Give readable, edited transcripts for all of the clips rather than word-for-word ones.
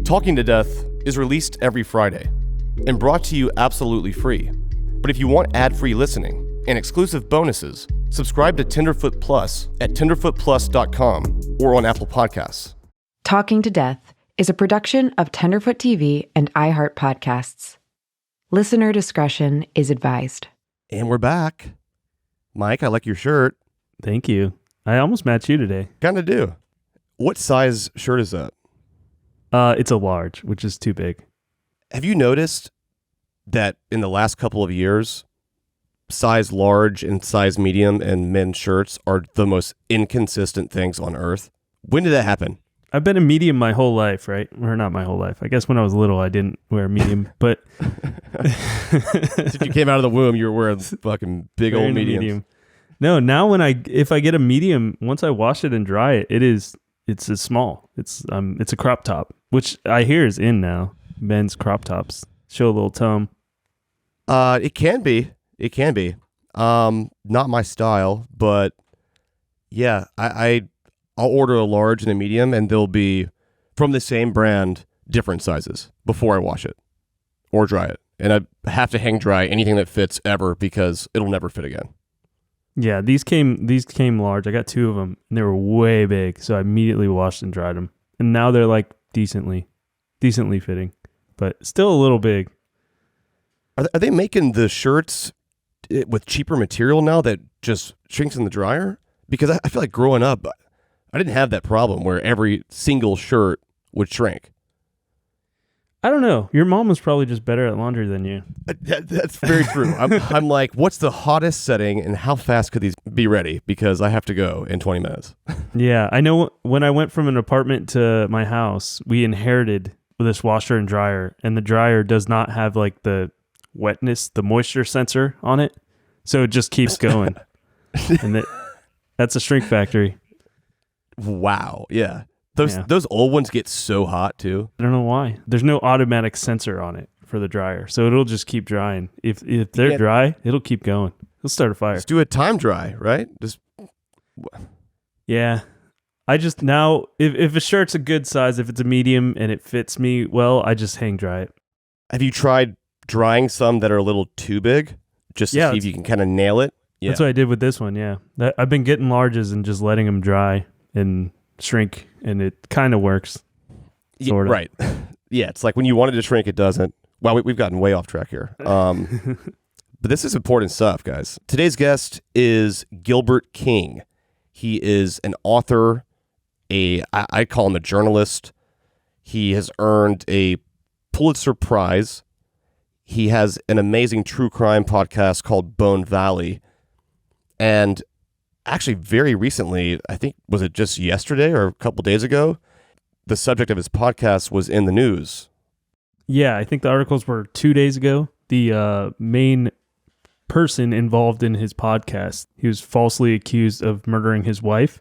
Talking to Death is released every Friday and brought to you absolutely free. But if you want ad-free listening and exclusive bonuses, subscribe to Tenderfoot Plus at tenderfootplus.com or on Apple Podcasts. Talking to Death is a production of TenderfootTV and iHeart Podcasts. Listener discretion is advised. And we're back. Mike, I like your shirt. Thank you. I almost matched you today. Kind of do. What size shirt is that? It's a large, which is too big. Have you noticed that in the last couple of years, size large and size medium and men's shirts are the most inconsistent things on earth? When did that happen? I've been a medium my whole life, right? Or not my whole life. I guess when I was little, I didn't wear medium, but since you came out of the womb, you were wearing fucking big old mediums. No, now if I get a medium, once I wash it and dry it, it's a small. It's a crop top, which I hear is in now. Men's crop tops show a little tum. It can be. Not my style, but yeah, I'll order a large and a medium, and they'll be from the same brand, different sizes before I wash it or dry it. And I have to hang dry anything that fits ever because it'll never fit again. Yeah, these came large. I got 2 of them, and they were way big, so I immediately washed and dried them. And now they're like decently fitting, but still a little big. Are they making the shirts with cheaper material now that just shrinks in the dryer? Because I feel like growing up, I didn't have that problem where every single shirt would shrink. I don't know. Your mom was probably just better at laundry than you. That's very true. I'm like, what's the hottest setting and how fast could these be ready? Because I have to go in 20 minutes. Yeah, I know when I went from an apartment to my house, we inherited this washer and dryer, and the dryer does not have like the wetness, the moisture sensor on it. So it just keeps going. And that's a shrink factory. Wow. Yeah. Those old ones get so hot too. I don't know why. There's no automatic sensor on it for the dryer, so it'll just keep drying. If they're dry, it'll keep going. It'll start a fire. Just do a time dry, right? Yeah. I just now, if a shirt's a good size, if it's a medium and it fits me well, I just hang dry it. Have you tried drying some that are a little too big, just to see if you can kind of nail it? Yeah. That's what I did with this one. Yeah, I've been getting larges and just letting them dry and shrink, and it kind of works. Sort of. Right. Yeah, it's like when you wanted to shrink, it doesn't. Well, we've gotten way off track here. But this is important stuff, guys. Today's guest is Gilbert King. He is an author, I call him a journalist. He has earned a Pulitzer Prize. He has an amazing true crime podcast called Bone Valley. And actually, very recently, I think, was it just yesterday or a couple days ago, the subject of his podcast was in the news. Yeah, I think the articles were 2 days ago. The main person involved in his podcast, he was falsely accused of murdering his wife,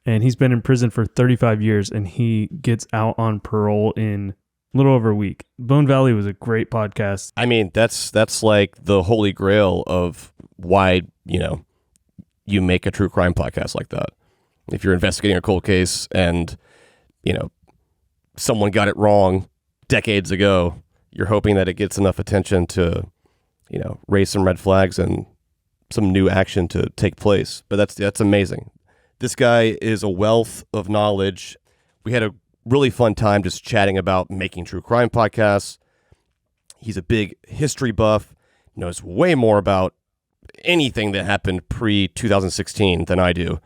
and he's been in prison for 35 years, and he gets out on parole in a little over a week. Bone Valley was a great podcast. I mean, that's like the holy grail of why, you make a true crime podcast like that. If you're investigating a cold case and, someone got it wrong decades ago, you're hoping that it gets enough attention to, raise some red flags and some new action to take place. But that's amazing. This guy is a wealth of knowledge. We had a really fun time just chatting about making true crime podcasts. He's a big history buff, knows way more about anything that happened pre-2016 than I do.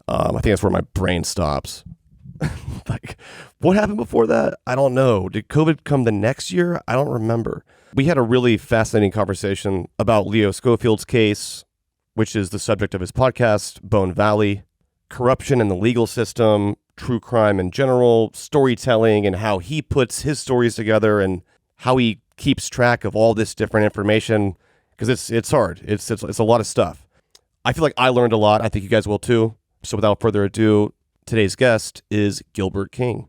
I think that's where my brain stops. Like, what happened before that? I don't know. Did COVID come the next year? I don't remember. We had a really fascinating conversation about Leo Schofield's case, which is the subject of his podcast, Bone Valley, corruption in the legal system, true crime in general, storytelling, and how he puts his stories together and how he keeps track of all this different information, because it's hard. It's a lot of stuff. I feel like I learned a lot. I think you guys will too. So without further ado, today's guest is Gilbert King.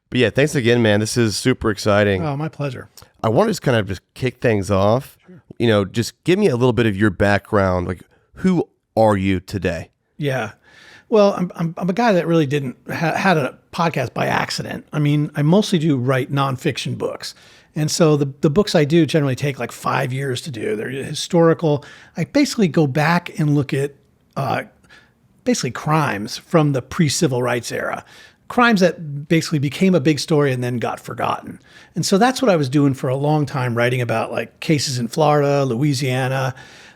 But yeah, thanks again, man. This is super exciting. Oh, my pleasure. I want to just kind of kick things off. Sure. just give me a little bit of your background. Like, who are you today? Yeah. Well, I'm a guy that really didn't had a podcast by accident. I mean, I mostly do write nonfiction books. And so the books I do generally take like 5 years to do. They're historical. I basically go back and look at basically crimes from the pre-civil rights era, crimes that basically became a big story and then got forgotten. And so that's what I was doing for a long time, writing about like cases in Florida, Louisiana.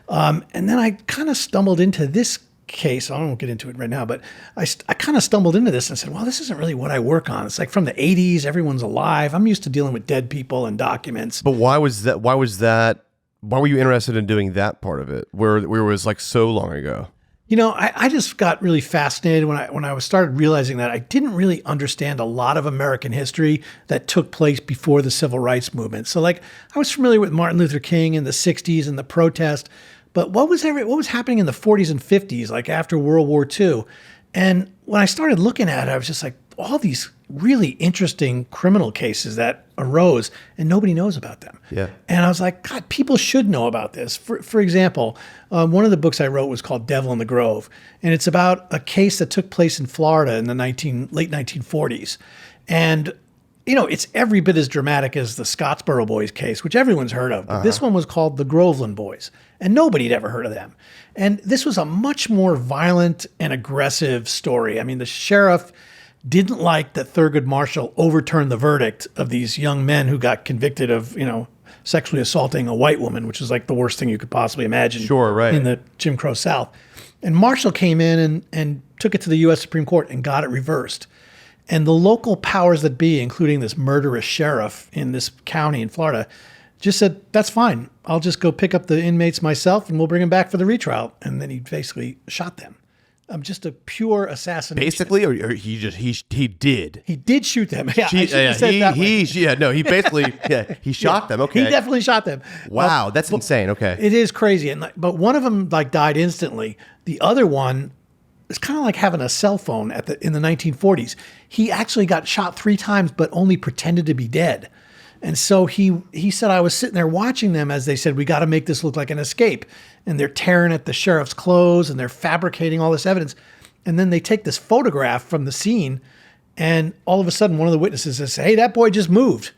And then I kind of stumbled into this case. I won't get into it right now, but I kind of stumbled into this and said, well, this isn't really what I work on. It's like from the 80s, everyone's alive. I'm used to dealing with dead people and documents. But why was that? Why were you interested in doing that part of it where it was like so long ago? I just got really fascinated when I started realizing that I didn't really understand a lot of American history that took place before the civil rights movement. So like I was familiar with Martin Luther King in the 60s and the protest, but what was happening in the 40s and 50s, like after World War II? And when I started looking at it, I was just like, all these really interesting criminal cases that arose and nobody knows about them. Yeah. And I was like, God, people should know about this. For example, one of the books I wrote was called Devil in the Grove. And it's about a case that took place in Florida in the late 1940s. And, it's every bit as dramatic as the Scottsboro Boys case, which everyone's heard of. But this one was called the Groveland Boys. And nobody had ever heard of them. And this was a much more violent and aggressive story. I mean, the sheriff didn't like that Thurgood Marshall overturned the verdict of these young men who got convicted of, sexually assaulting a white woman, which is like the worst thing you could possibly imagine. Sure, right. In the Jim Crow South. And Marshall came in and took it to the U.S. Supreme Court and got it reversed. And the local powers that be, including this murderous sheriff in this county in Florida, just said, that's fine. I'll just go pick up the inmates myself and we'll bring them back for the retrial. And then he basically shot them. Just a pure assassination. Basically, or he did. He did shoot them. Yeah, he shot them. Okay, he definitely shot them. Wow, that's insane. Okay, it is crazy. But one of them died instantly. The other one is kind of like having a cell phone in the 1940s. He actually got shot 3 times, but only pretended to be dead. And so he said, I was sitting there watching them as they said, we got to make this look like an escape. And they're tearing at the sheriff's clothes and they're fabricating all this evidence. And then they take this photograph from the scene. And all of a sudden, one of the witnesses says, hey, that boy just moved.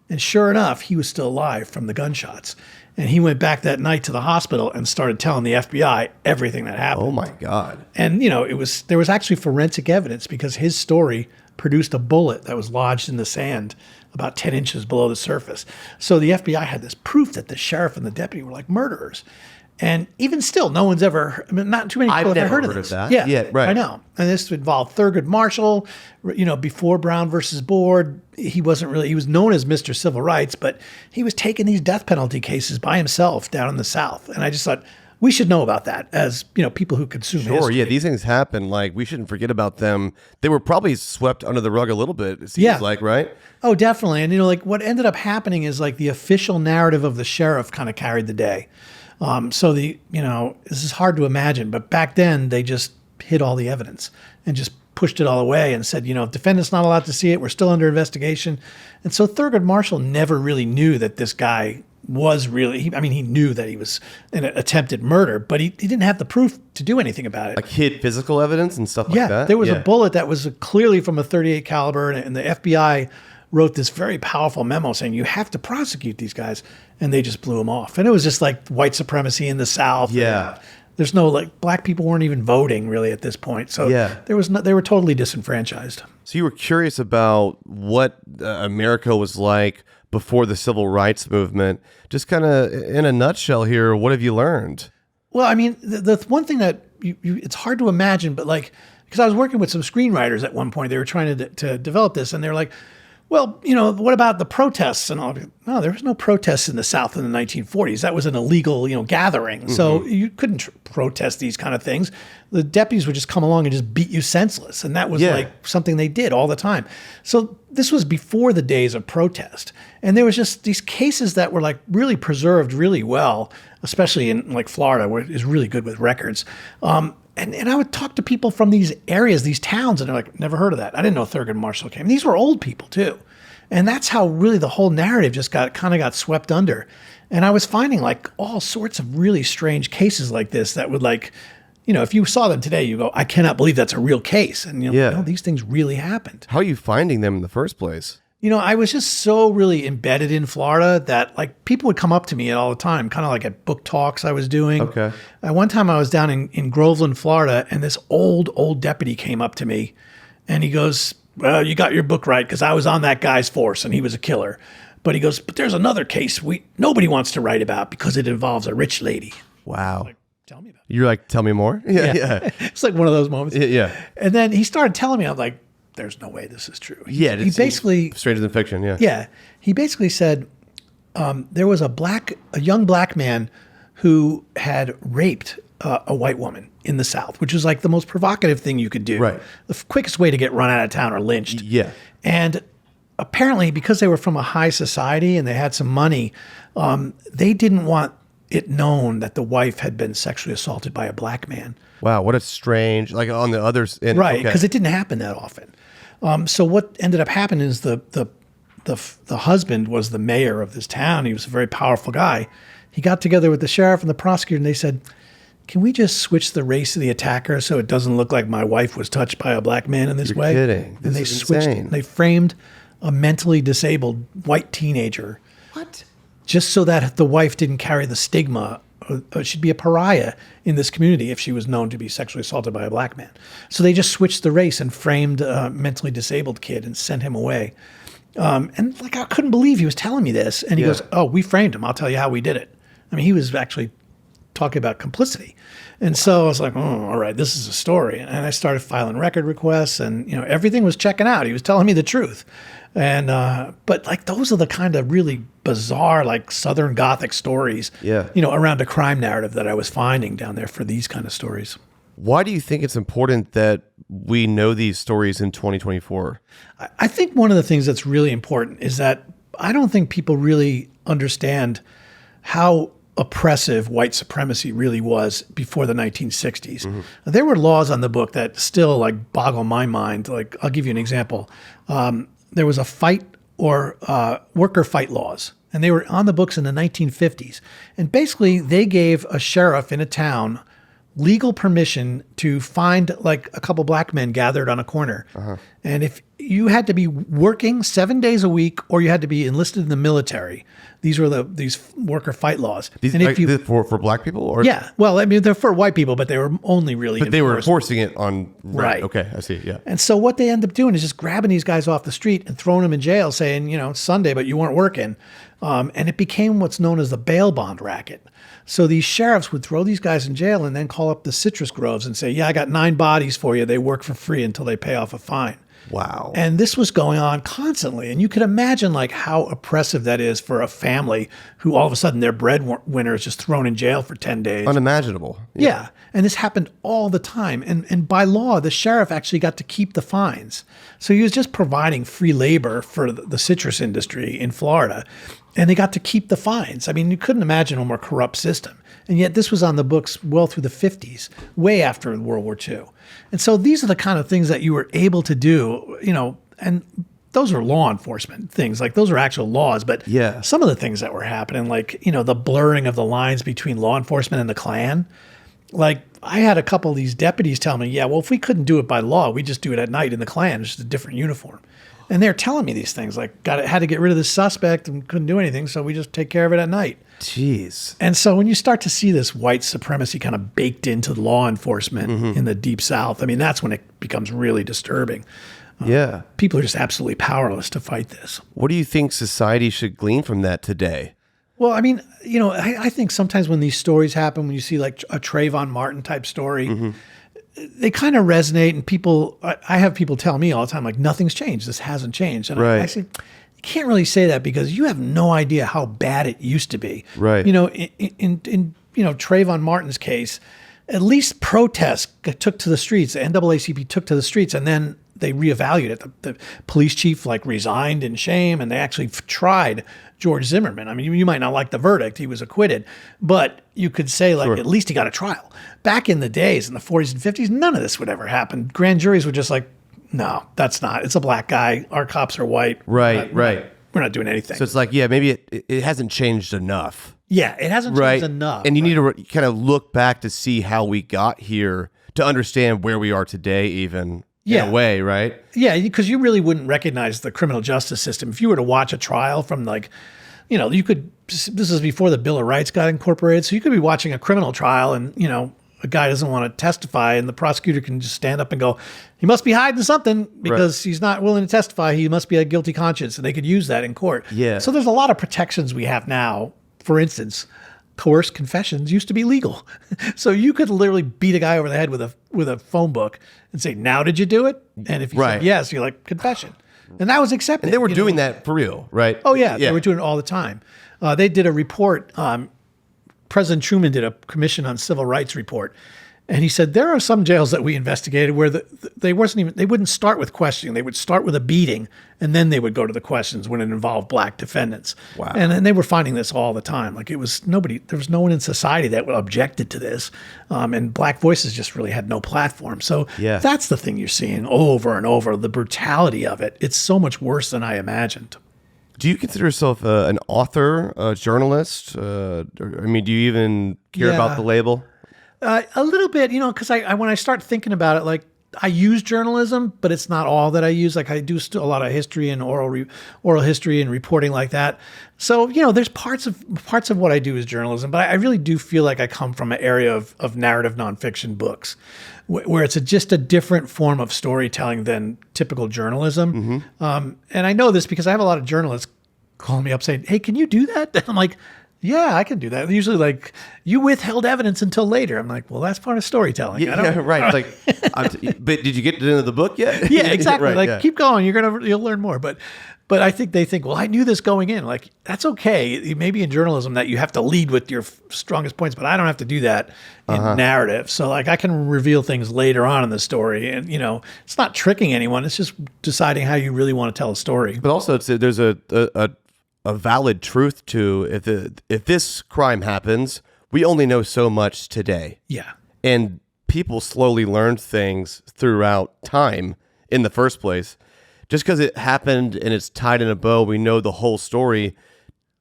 And sure enough, he was still alive from the gunshots. And he went back that night to the hospital and started telling the FBI everything that happened. Oh, my God. And, there was actually forensic evidence because his story produced a bullet that was lodged in the sand about 10 inches below the surface. So the FBI had this proof that the sheriff and the deputy were like murderers. And even still, no one's ever, not too many people have heard of this. That. Yeah, right. I know. And this involved Thurgood Marshall, before Brown versus Board. He was known as Mr. Civil Rights, but he was taking these death penalty cases by himself down in the South. And I just thought, we should know about that as, people who consume history. Sure, yeah, these things happen. Like, we shouldn't forget about them. They were probably swept under the rug a little bit, it seems like, right? Oh, definitely. And, what ended up happening is, the official narrative of the sheriff kind of carried the day. So this is hard to imagine, but back then they just hid all the evidence and just pushed it all away and said, defendant's not allowed to see it. We're still under investigation. And so Thurgood Marshall never really knew that this guy was really, he knew that he was an attempted murder, but he didn't have the proof to do anything about it. Like hid physical evidence and stuff like that? Yeah, there was a bullet that was clearly from a .38 caliber, and the FBI wrote this very powerful memo saying you have to prosecute these guys, and they just blew them off. And it was just like white supremacy in the South. Yeah. There's no, black people weren't even voting really at this point. So they were totally disenfranchised. So you were curious about what America was like before the civil rights movement. Just kind of in a nutshell here, what have you learned? Well, the one thing that it's hard to imagine, but because I was working with some screenwriters at one point, they were trying to develop this, and they're like, well, what about the protests and all? No, there was no protests in the South in the 1940s. That was an illegal, gathering. Mm-hmm. So you couldn't protest these kind of things. The deputies would just come along and just beat you senseless. And that was something they did all the time. So this was before the days of protest. And there was just these cases that were really preserved really well, especially in Florida, where it's really good with records. And I would talk to people from these areas, these towns, and they're like, never heard of that. I didn't know Thurgood Marshall came. And these were old people too. And that's how really the whole narrative just got swept under. And I was finding like all sorts of really strange cases like this that would like, you know, if you saw them today, you go, I cannot believe that's a real case. And you know, no, these things really happened. How are you finding them in the first place? You know, I was just so really embedded in Florida that like people would come up to me all the time, kind of like at book talks I was doing. Okay. At one time I was down in Groveland, Florida, and this old deputy came up to me and he goes, well, you got your book right because I was on that guy's force and he was a killer. But he goes, but there's another case nobody wants to write about because it involves a rich lady. Wow. Like, tell me about it. You're like, tell me more? Yeah. It's like one of those moments. Yeah. And then he started telling me, I'm like, there's no way this is true. He basically stranger than fiction. Yeah. Yeah. He basically said there was a young black man who had raped a white woman in the South, which is like the most provocative thing you could do. Right. The quickest way to get run out of town or lynched. Yeah. And apparently, because they were from a high society and they had some money, they didn't want it known that the wife had been sexually assaulted by a black man. Wow. What a strange, like on the others. Right. Because it didn't happen that often. So what ended up happening is the husband was the mayor of this town. He was a very powerful guy. He got together with the sheriff and the prosecutor and they said, can we just switch the race of the attacker so it doesn't look like my wife was touched by a black man in this way? You're kidding. And they This is switched insane. it. They framed a mentally disabled white teenager. What? Just so that the wife didn't carry the stigma. She'd be a pariah in this community if she was known to be sexually assaulted by a black man. So they just switched the race and framed a mentally disabled kid and sent him away. And like I couldn't believe he was telling me this. And he goes, oh, we framed him. I'll tell you how we did it. I mean, he was actually talking about complicity. And so I was like, oh, all right, this is a story. And I started filing record requests and, you know, everything was checking out. He was telling me the truth. And, but like, those are the kind of really bizarre, like Southern Gothic stories, you know, around a crime narrative that I was finding down there for these kind of stories. Why do you think it's important that we know these stories in 2024? I think one of the things that's really important is that I don't think people really understand how oppressive white supremacy really was before the 1960s. Mm-hmm. There were laws on the book that still like boggle my mind. Like, I'll give you an example. There was a fight or worker fight laws, and they were on the books in the 1950s. And basically, they gave a sheriff in a town legal permission to find like a couple black men gathered on a corner. Uh-huh. And if you had to be working 7 days a week or you had to be enlisted in the military, these were these worker fight laws. These, and if you for black people? Or? Yeah. Well, I mean, they're for white people, but they were only really But they were enforcing it on... Right. Okay, I see, yeah. And so what they end up doing is just grabbing these guys off the street and throwing them in jail saying, you know, it's Sunday, but you weren't working. And it became what's known as the bail bond racket. So these sheriffs would throw these guys in jail and then call up the citrus groves and say, yeah, I got 9 bodies for you. They work for free until they pay off a fine. Wow. And this was going on constantly. And you could imagine like how oppressive that is for a family who all of a sudden their breadwinner is just thrown in jail for 10 days. Unimaginable. Yeah. And this happened all the time. And by law, the sheriff actually got to keep the fines. So he was just providing free labor for the citrus industry in Florida. And they got to keep the fines. I mean, you couldn't imagine a more corrupt system. And yet this was on the books well through the 50s, way after World War II. And so these are the kind of things that you were able to do, you know, and those are law enforcement things. Like those are actual laws. But some of the things that were happening, like, you know, the blurring of the lines between law enforcement and the Klan. Like I had a couple of these deputies tell me, yeah, well, if we couldn't do it by law, we just do it at night in the Klan. It's just a different uniform. And they're telling me these things like, had to get rid of this suspect and couldn't do anything. So we just take care of it at night. Jeez. And so when you start to see this white supremacy kind of baked into law enforcement in the Deep South, I mean, that's when it becomes really disturbing. Yeah. People are just absolutely powerless to fight this. What do you think society should glean from that today? Well, I mean, you know, I think sometimes when these stories happen, when you see like a Trayvon Martin type story, they kind of resonate, and people, I have people tell me all the time, like, nothing's changed. This hasn't changed. And I say, you can't really say that because you have no idea how bad it used to be. Right. You know, in you know, Trayvon Martin's case, at least protests took to the streets. The NAACP took to the streets, and then they reevaluated it. The police chief like resigned in shame, and they actually tried George Zimmerman. I mean, you might not like the verdict. He was acquitted, but you could say like, at least he got a trial. Back in the days, in the 40s and 50s, none of this would ever happen. Grand juries were just like, no, that's not. It's a black guy. Our cops are white. Right. We're not doing anything. So it's like, yeah, maybe it hasn't changed enough. Yeah, it hasn't changed enough. And you need to kind of look back to see how we got here to understand where we are today, even in a way, right? Yeah, because you really wouldn't recognize the criminal justice system. If you were to watch a trial from you could, this is before the Bill of Rights got incorporated, so you could be watching a criminal trial and, a guy doesn't want to testify and the prosecutor can just stand up and go, he must be hiding something because he's not willing to testify. He must be a guilty conscience. And they could use that in court. Yeah. So there's a lot of protections we have now. For instance, coerced confessions used to be legal. So you could literally beat a guy over the head with a phone book and say, now did you do it? And if you said yes, you're like, confession. And that was accepted. And they were doing that for real, right? Oh, yeah. They were doing it all the time. They did a report. President Truman did a Commission on Civil Rights report. And he said, there are some jails that we investigated where they wouldn't start with questioning. They would start with a beating, and then they would go to the questions when it involved black defendants. Wow. And they were finding this all the time. Like there was no one in society that objected to this. And black voices just really had no platform. So that's the thing you're seeing over and over, the brutality of it. It's so much worse than I imagined. Do you consider yourself an author, a journalist? Do you even care about the label? A little bit, because I when I start thinking about it, like I use journalism, but it's not all that I use. Like I do still a lot of history and oral history and reporting like that. So there's parts of what I do is journalism, but I really do feel like I come from an area of narrative nonfiction books, where it's just a different form of storytelling than typical journalism. And I know this because I have a lot of journalists calling me up saying, "Hey, can you do that?" And I'm like, yeah, I can do that. Usually like, you withheld evidence until later. I'm like, well, that's part of storytelling. Yeah, right. Like, but did you get to the end of the book yet? Yeah, exactly. Keep going. You'll learn more. But I think they think, well, I knew this going in. Like, that's okay. Maybe in journalism that you have to lead with your strongest points, but I don't have to do that in narrative. So like, I can reveal things later on in the story, and it's not tricking anyone. It's just deciding how you really want to tell a story. But also, there's a valid truth to if this crime happens, we only know so much today. Yeah. And people slowly learned things throughout time in the first place. Just because it happened and it's tied in a bow, we know the whole story.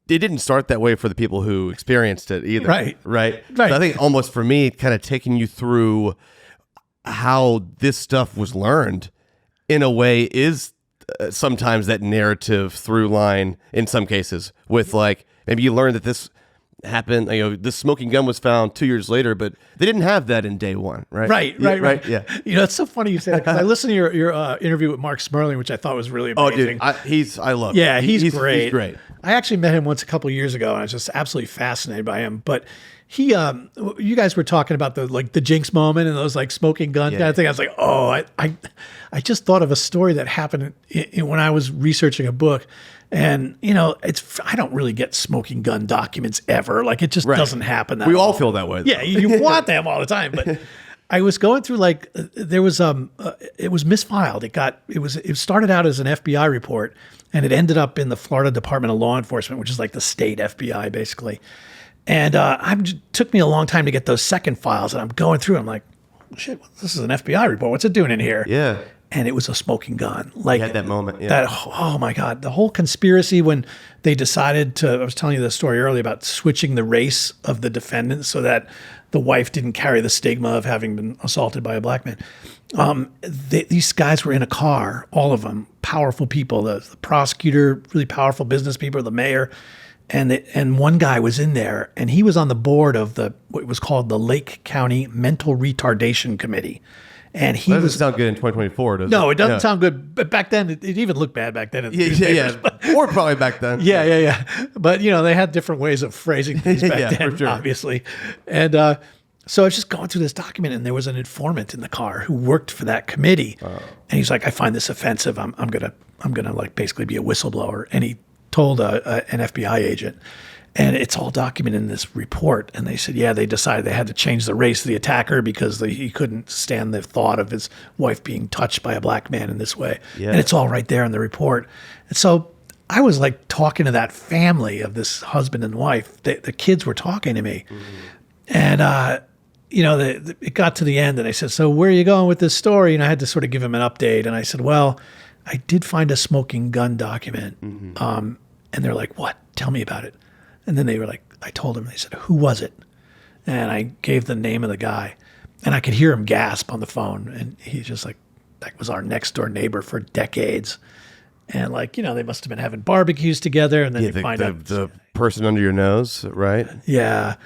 It didn't start that way for the people who experienced it either. Right. So I think almost for me, kind of taking you through how this stuff was learned in a way is sometimes that narrative through line in some cases with like, maybe you learn that this happened, this smoking gun was found 2 years later, but they didn't have that in day one, right? Right. Yeah. It's so funny you say that because I listened to your interview with Mark Smerling, which I thought was really amazing. Oh, dude, I love him. Yeah, he's great. He's great. I actually met him once a couple of years ago, and I was just absolutely fascinated by him. But he, you guys were talking about the Jinx moment and those like smoking gun kind of thing. I was like, oh, I just thought of a story that happened when I was researching a book. And, I don't really get smoking gun documents ever. Like, it just doesn't happen that We all feel that way. Yeah, you want them all the time. But I was going through, there was, it was misfiled. It started out as an FBI report, and it ended up in the Florida Department of Law Enforcement, which is like the state FBI, basically. And it took me a long time to get those second files. And I'm going through, I'm like, shit, this is an FBI report. What's it doing in here? Yeah. And it was a smoking gun. Like, you had that moment. Yeah. Oh my God. The whole conspiracy when they decided I was telling you the story earlier about switching the race of the defendant so that the wife didn't carry the stigma of having been assaulted by a black man. These guys were in a car, all of them, powerful people, the prosecutor, really powerful business people, the mayor. And one guy was in there, and he was on the board of what was called the Lake County Mental Retardation Committee. And he that doesn't sound good in 2024, does it? No, it doesn't sound good. But back then, it even looked bad back then. Or probably back then. Yeah. But, they had different ways of phrasing things back then, obviously. And so I was just going through this document, and there was an informant in the car who worked for that committee. And he's like, I find this offensive. I'm gonna like basically be a whistleblower. And he told an FBI agent. And it's all documented in this report. And they said, they decided they had to change the race of the attacker because he couldn't stand the thought of his wife being touched by a black man in this way. Yeah. And it's all right there in the report. And so I was like talking to that family of this husband and wife. The kids were talking to me. Mm-hmm. And, it got to the end and I said, so where are you going with this story? And I had to sort of give him an update. And I said, well, I did find a smoking gun document. Mm-hmm. And they're like, what? Tell me about it. And then they were like, I told him, they said, who was it? And I gave the name of the guy, and I could hear him gasp on the phone. And he's just like, that was our next door neighbor for decades. And like, you know, they must have been having barbecues together, and then you find out the person under your nose, right? Yeah.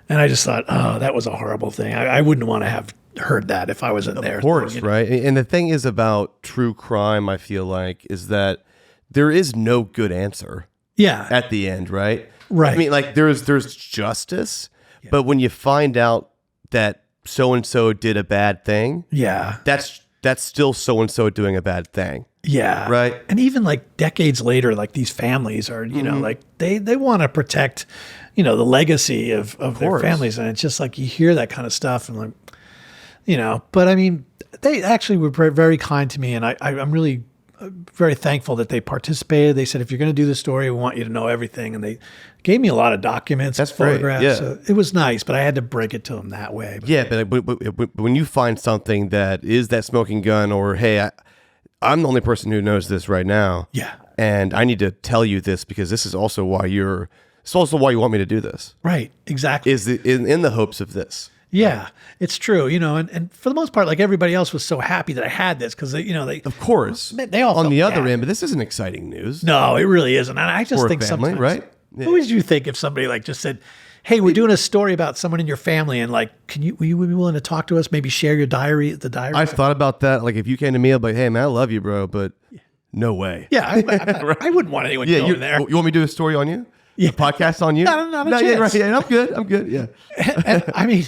And I just thought, oh, that was a horrible thing. I wouldn't want to have heard that if I wasn't there. Of course, right? And the thing is about true crime, I feel like, is that there is no good answer. Yeah. At the end, right? Right. I mean, like there's justice, but when you find out that so and so did a bad thing, that's still so and so doing a bad thing. Yeah. Right. And even like decades later, like these families are, you know, like they want to protect, you know, the legacy of their families. And it's just like you hear that kind of stuff and like, you know, but I mean, they actually were very, very kind to me. And I'm really very thankful that they participated. They said, if you're going to do the story, we want you to know everything. And they gave me a lot of documents, that's photographs. Great. Yeah. So it was nice, but I had to break it to them that way. But, yeah, but when you find something that is that smoking gun, or hey, I'm the only person who knows this right now. Yeah. And I need to tell you this because this is also why you want me to do this. Right. Exactly. Is in the hopes of this. Yeah, it's true. You know, and for the most part, like everybody else was so happy that I had this because they of course, they all on the felt other bad. end, but this isn't exciting news. No, it really isn't. And I just For a think family, sometimes, right? Yeah. What would you think if somebody like just said, "Hey, we're doing a story about someone in your family, and like, will you be willing to talk to us? Maybe share your diary, the diary." I've thought about that. Like, if you came to me, I'd be like, "Hey, man, I love you, bro, but no way." Yeah, I wouldn't want anyone going there. You want me to do a story on you? Yeah. A podcast on you? Not a chance. Yeah, right. Yeah, I'm good. Yeah. And, I mean.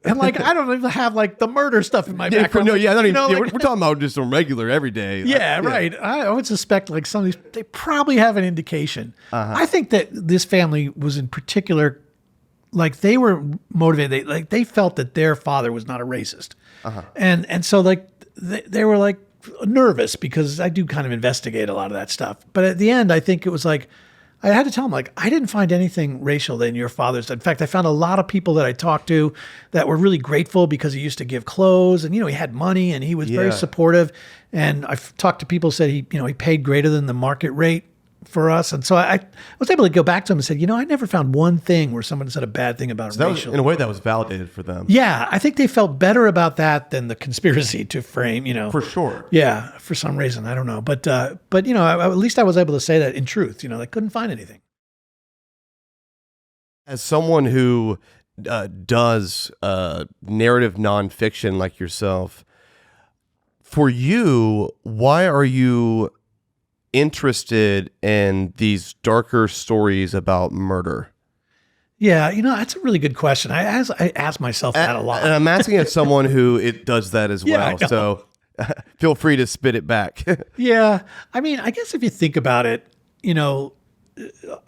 And like, I don't even have like the murder stuff in my background. I don't even, like, we're talking about just some regular everyday. Yeah, right. I would suspect like some of these, they probably have an indication. I think that this family was in particular, like they were motivated. They felt that their father was not a racist. And so like they were like nervous because I do kind of investigate a lot of that stuff. But at the end, I think it was like, I had to tell him, like, I didn't find anything racial in your father's. In fact, I found a lot of people that I talked to that were really grateful because he used to give clothes and, you know, he had money and he was very supportive. And I've talked to people who said he paid greater than the market rate for us. And so I was able to go back to him and said, I never found one thing where someone said a bad thing about So racial. in a way, that was validated for them. Yeah, I think they felt better about that than the conspiracy to frame, For sure. Yeah, for some reason, I don't know, but at least I was able to say that in truth. They couldn't find anything. As someone who does narrative nonfiction like yourself, for you, why are you interested in these darker stories about murder? Yeah, that's a really good question. I ask myself that a lot. And I'm asking as someone who does that as Yeah, well. So feel free to spit it back. Yeah. I mean, I guess if you think about it,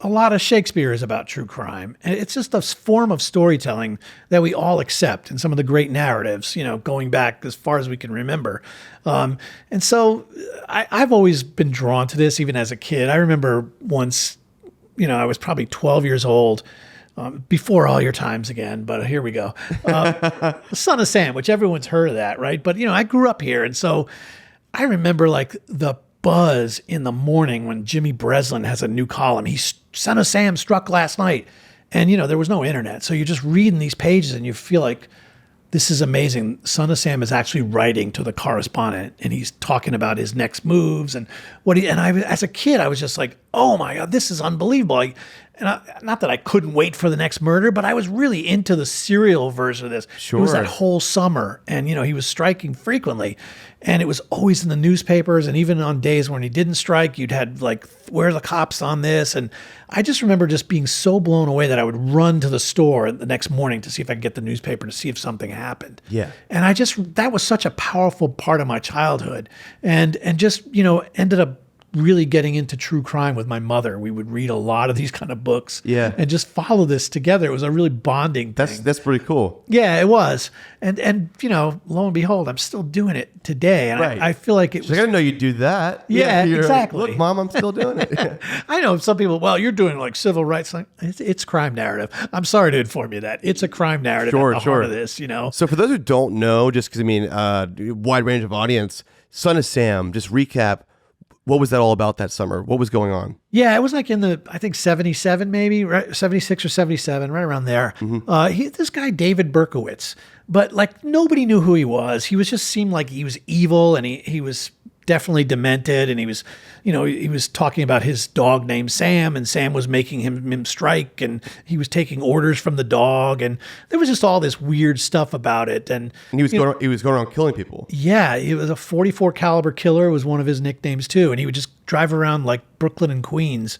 a lot of Shakespeare is about true crime. And it's just a form of storytelling that we all accept in some of the great narratives, going back as far as we can remember. And so I've always been drawn to this, even as a kid. I remember once, I was probably 12 years old, before all your times again, but here we go. Son of Sam, which everyone's heard of that, right? But, I grew up here. And so I remember like the buzz in the morning when Jimmy Breslin has a new column. Son of Sam struck last night. And, there was no internet. So you're just reading these pages and you feel like, this is amazing. Son of Sam is actually writing to the correspondent and he's talking about his next moves and as a kid, I was just like, oh my God, this is unbelievable. Not that I couldn't wait for the next murder, but I was really into the serial version of this. Sure. It was that whole summer and, he was striking frequently and it was always in the newspapers. And even on days when he didn't strike, you'd had like, where are the cops on this? And I just remember just being so blown away that I would run to the store the next morning to see if I could get the newspaper to see if something happened. Yeah. And that was such a powerful part of my childhood and just, ended up really getting into true crime with my mother. We would read a lot of these kind of books and just follow this together. It was a really bonding thing. That's pretty cool. Yeah, it was. And lo and behold, I'm still doing it today. And Right. I feel like it was. I didn't know you'd do that. Yeah, you're exactly. Like, look, Mom, I'm still doing it. I know some people, well, you're doing like civil rights. Like, it's crime narrative. I'm sorry to inform you that. It's a crime narrative at the heart of this, So for those who don't know, just because, wide range of audience, Son of Sam, just recap, what was that all about that summer? What was going on? Yeah, it was like in the, I think 77 maybe, right? 76 or 77, right around there. This guy, David Berkowitz, but like nobody knew who he was. He was just seemed like he was evil, and he was definitely demented, and he was, he was talking about his dog named Sam, and Sam was making him strike, and he was taking orders from the dog, and there was just all this weird stuff about it. And he was going around killing people. Yeah, he was a 44 caliber killer was one of his nicknames too, and he would just drive around like Brooklyn and Queens,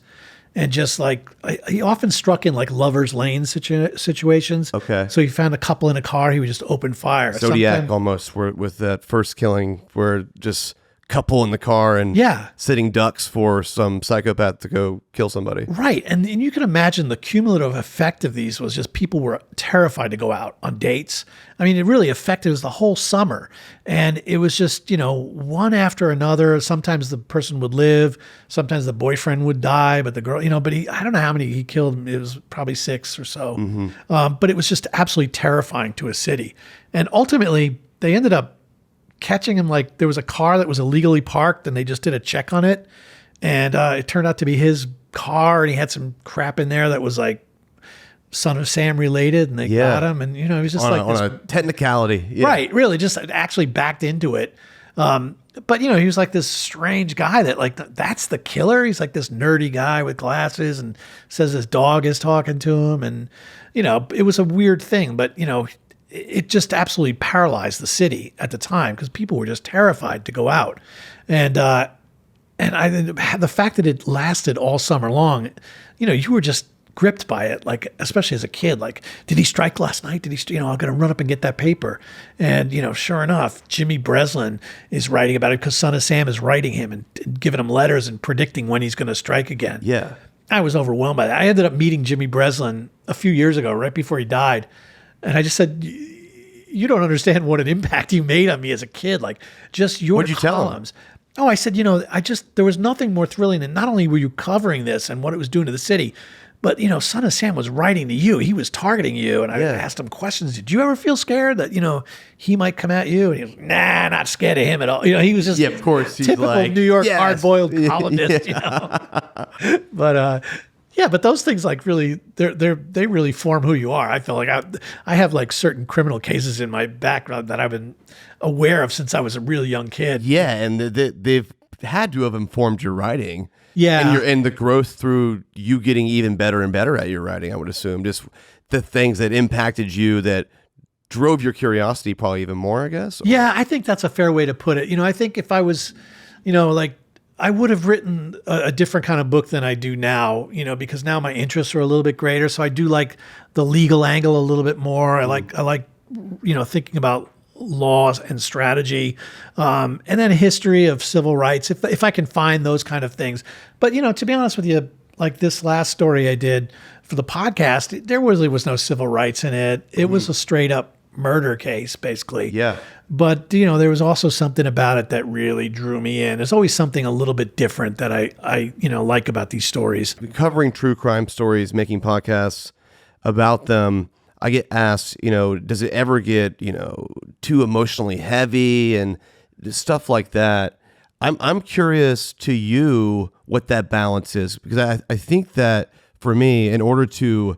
and just like he often struck in like lovers lane situations. Okay. So he found a couple in a car, he would just open fire. Zodiac almost, where with that first killing, where just couple in the car and sitting ducks for some psychopath to go kill somebody. Right. And you can imagine the cumulative effect of these was just people were terrified to go out on dates. I mean, it really affected us the whole summer. And it was just, one after another. Sometimes the person would live, sometimes the boyfriend would die, but the girl, but I don't know how many he killed. It was probably 6 or so. But it was just absolutely terrifying to a city. And ultimately, they ended up catching him. Like there was a car that was illegally parked, and they just did a check on it, and it turned out to be his car, and he had some crap in there that was like Son of Sam related, and they got him, and he was just on a technicality, right? Really, just actually backed into it. But he was like this strange guy that like that's the killer. He's like this nerdy guy with glasses, and says his dog is talking to him, and it was a weird thing, but it just absolutely paralyzed the city at the time because people were just terrified to go out. And the fact that it lasted all summer long, you were just gripped by it, like, especially as a kid, like, did he strike last night? Did he, I'm going to run up and get that paper. And, sure enough, Jimmy Breslin is writing about it because Son of Sam is writing him and giving him letters and predicting when he's going to strike again. Yeah. I was overwhelmed by that. I ended up meeting Jimmy Breslin a few years ago, right before he died. And I just said, you don't understand what an impact you made on me as a kid. Like just your What'd you columns. Tell him? Oh, I said, there was nothing more thrilling than not only were you covering this and what it was doing to the city, but, Son of Sam was writing to you. He was targeting you. And I asked him questions. Did you ever feel scared that, he might come at you? And he was, nah, not scared of him at all. He was just of course, typical New York hard-boiled columnist, But, but those things like really, they really form who you are. I feel like I have like certain criminal cases in my background that I've been aware of since I was a really young kid. Yeah, and they've had to have informed your writing. Yeah, and the growth through you getting even better and better at your writing. I would assume just the things that impacted you that drove your curiosity probably even more. I guess. Yeah, I think that's a fair way to put it. I think if I was, like, I would have written a different kind of book than I do now, because now my interests are a little bit greater. So I do like the legal angle a little bit more. I like, thinking about laws and strategy, and then history of civil rights, if I can find those kind of things. But, to be honest with you, like this last story I did for the podcast, there really was no civil rights in it. It was a straight up murder case, basically. Yeah. But, there was also something about it that really drew me in. There's always something a little bit different that I like about these stories. Covering true crime stories, making podcasts about them, I get asked, does it ever get, too emotionally heavy and stuff like that? I'm curious to you what that balance is, because I think that for me, in order to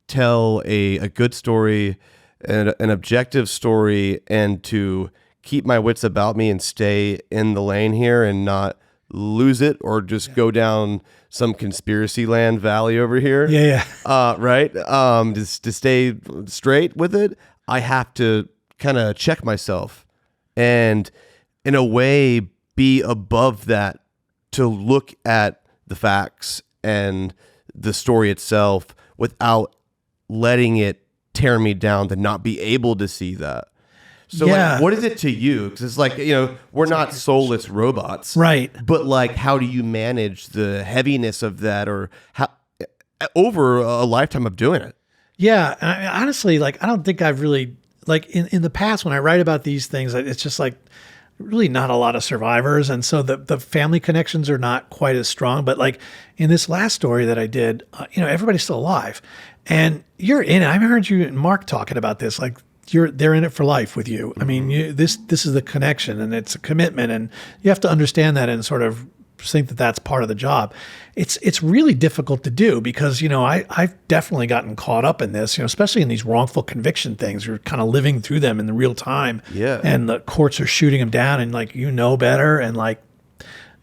tell a good story, an objective story, and to keep my wits about me and stay in the lane here and not lose it or just go down some conspiracy land valley over here. Right. Just to stay straight with it, I have to kind of check myself and in a way be above that to look at the facts and the story itself without letting it tear me down to not be able to see that. So like, what is it to you? Because it's like, we're not soulless robots. Right. But like, how do you manage the heaviness of that, or how over a lifetime of doing it? Yeah. Honestly, like, I don't think I've really, like in the past when I write about these things, it's just like really not a lot of survivors. And so the family connections are not quite as strong. But like in this last story that I did, everybody's still alive. And you're in it. I heard you and Mark talking about this. Like they're in it for life with you. I mean, this is the connection, and it's a commitment, and you have to understand that and sort of think that that's part of the job. It's really difficult to do because, I've definitely gotten caught up in this, especially in these wrongful conviction things. You're kind of living through them in the real time. Yeah. And the courts are shooting them down and like, better. And like,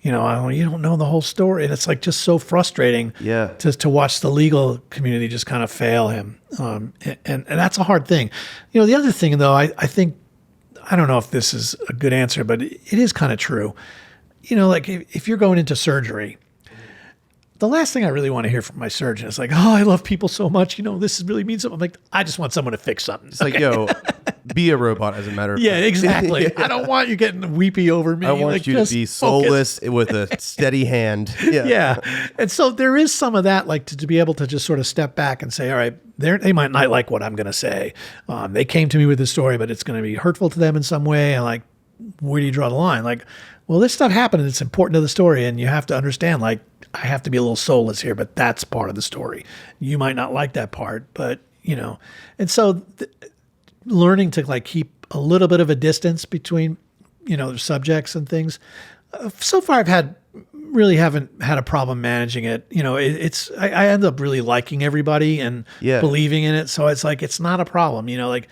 you don't know the whole story. And it's like just so frustrating to watch the legal community just kind of fail him. And that's a hard thing. The other thing though, I think, I don't know if this is a good answer, but it is kind of true. Like if you're going into surgery, the last thing I really want to hear from my surgeon is like, oh, I love people so much. This really means something. I'm like, I just want someone to fix something. It's like, yo, be a robot as a matter of fact. Yeah, exactly. I don't want you getting weepy over me. I want you to be soulless with a steady hand. Yeah. And so there is some of that, like to be able to just sort of step back and say, all right, they might not like what I'm going to say. They came to me with this story, but it's going to be hurtful to them in some way. And like, where do you draw the line? Like, well, this stuff happened and it's important to the story. And you have to understand, like, I have to be a little soulless here, but that's part of the story. You might not like that part, but, and so learning to like keep a little bit of a distance between, the subjects and things. So far, really haven't had a problem managing it. I end up really liking everybody and believing in it. So it's like, it's not a problem, like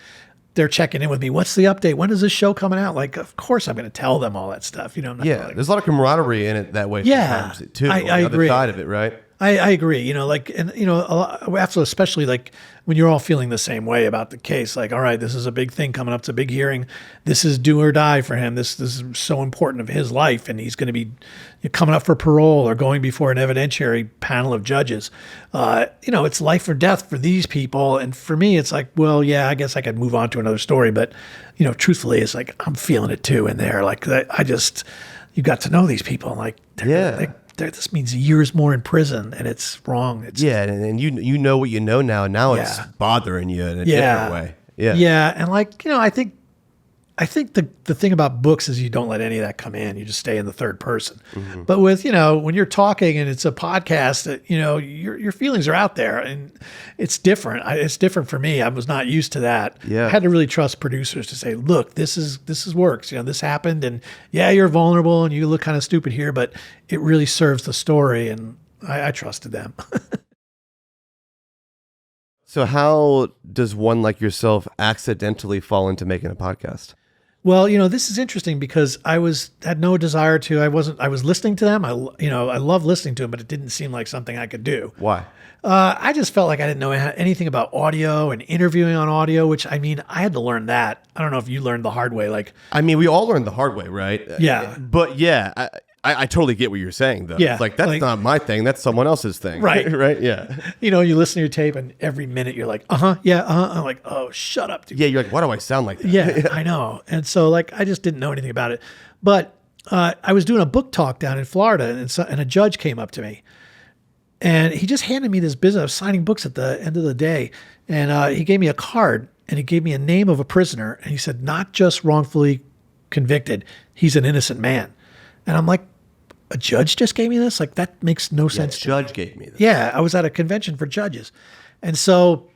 they're checking in with me. What's the update? When is this show coming out? Like, of course I'm going to tell them all that stuff. There's a lot of camaraderie in it that way. Yeah, sometimes too. I the agree. other side of it, right? I agree. After, especially like when you're all feeling the same way about the case, like, all right, this is a big thing coming up. It's a big hearing. This is do or die for him. This is so important of his life. And he's going to be coming up for parole or going before an evidentiary panel of judges. It's life or death for these people. And for me, it's like, well, yeah, I guess I could move on to another story. But, truthfully, it's like, I'm feeling it too in there. Like you got to know these people. Like, this means years more in prison, and it's wrong. And you know what you know now. Now it's bothering you in a different way. Yeah, and like I think the thing about books is you don't let any of that come in. You just stay in the third person. Mm-hmm. But with when you're talking and it's a podcast, your feelings are out there, and it's different. It's different for me. I was not used to that. Yeah. I had to really trust producers to say, look, this works. This happened, and you're vulnerable and you look kind of stupid here, but it really serves the story, and I trusted them. So how does one like yourself accidentally fall into making a podcast? Well, this is interesting because I had no desire to. I was listening to them. I love listening to them, but it didn't seem like something I could do. Why? I just felt like I didn't know anything about audio and interviewing on audio, which I had to learn that. I don't know if you learned the hard way. We all learned the hard way, right? Yeah. But yeah, I totally get what you're saying, though. Yeah. It's like, that's not my thing. That's someone else's thing. Right. Right? Yeah. You listen to your tape and every minute you're like, I'm like, oh, shut up, dude. Yeah, you're like, why do I sound like that? Yeah, I know. And so I just didn't know anything about it. But I was doing a book talk down in Florida, and a judge came up to me. And he just handed me this business. I was signing books at the end of the day. And he gave me a card, and he gave me a name of a prisoner. And he said, not just wrongfully convicted, he's an innocent man. And I'm like, a judge just gave me this? Like, that makes no sense. Judge gave me this. Yeah, I was at a convention for judges. And so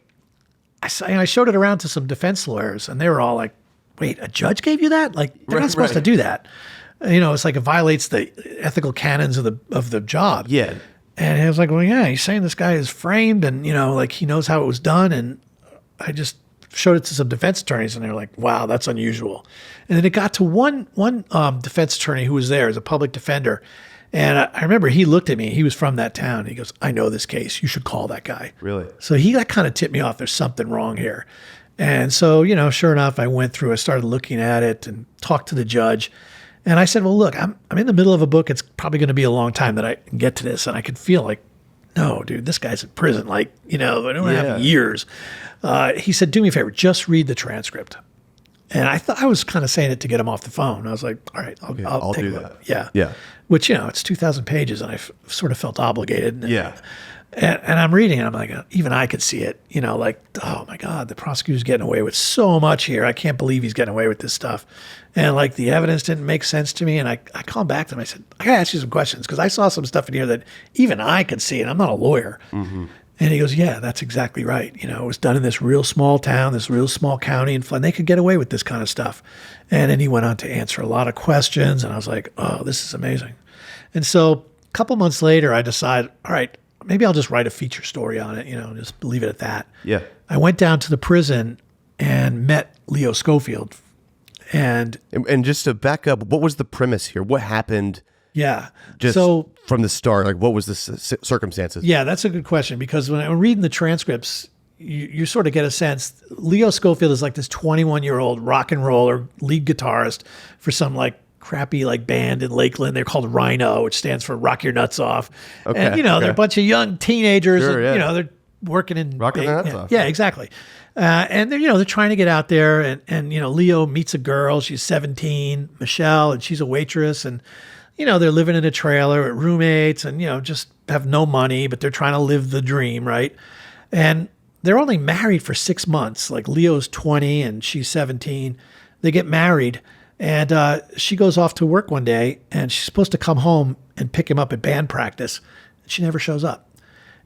I showed it around to some defense lawyers, and they were all like, wait, a judge gave you that? Like, they're not supposed to do that. It's like it violates the ethical canons of the job. Yeah. And I was like, well, yeah, he's saying this guy is framed and, he knows how it was done. And I just showed it to some defense attorneys, and they were like, wow, that's unusual. And then it got to one defense attorney who was there as a public defender. And I remember he looked at me. He was from that town. He goes, I know this case. You should call that guy. Really? So that kind of tipped me off. There's something wrong here. And so, sure enough, I went through, I started looking at it and talked to the judge. And I said, well, look, I'm in the middle of a book. It's probably going to be a long time that I can get to this. And I could feel like, no, dude, this guy's in prison. Like, I don't have years. He said, do me a favor, just read the transcript. And I thought I was kind of saying it to get him off the phone. I was like, all right, I'll take do a that. look. Yeah. Yeah. Which, it's 2,000 pages, and I sort of felt obligated. Yeah. And I'm reading, and I'm like, even I could see it, like, oh my God, the prosecutor's getting away with so much here. I can't believe he's getting away with this stuff. And like the evidence didn't make sense to me. And I called back to him. I said, I got to ask you some questions because I saw some stuff in here that even I could see, and I'm not a lawyer. Mm-hmm. And he goes, yeah, that's exactly right. It was done in this real small town, this real small county, and they could get away with this kind of stuff. And then he went on to answer a lot of questions, and I was like, oh, this is amazing. And so a couple months later, I decided, all right, maybe I'll just write a feature story on it, just leave it at that. Yeah. I went down to the prison and met Leo Schofield. And just to back up, what was the premise here? What happened? yeah. Just So from the start, like what was the circumstances? yeah, that's a good question, because when I'm reading the transcripts, you sort of get a sense. Leo Schofield is like this 21-year-old rock and roller lead guitarist for some like crappy like band in Lakeland. They're called Rhino, which stands for Rock Your Nuts Off. Okay, And they're a bunch of young teenagers. Sure, and, yeah. they're working in Rocking their nuts off. Yeah, exactly. And they're trying to get out there, and Leo meets a girl. She's 17, Michelle, and she's a waitress, and they're living in a trailer with roommates, and just have no money, but they're trying to live the dream, right? And they're only married for 6 months. Like Leo's 20 and she's 17. They get married, and she goes off to work one day, and she's supposed to come home and pick him up at band practice, and she never shows up.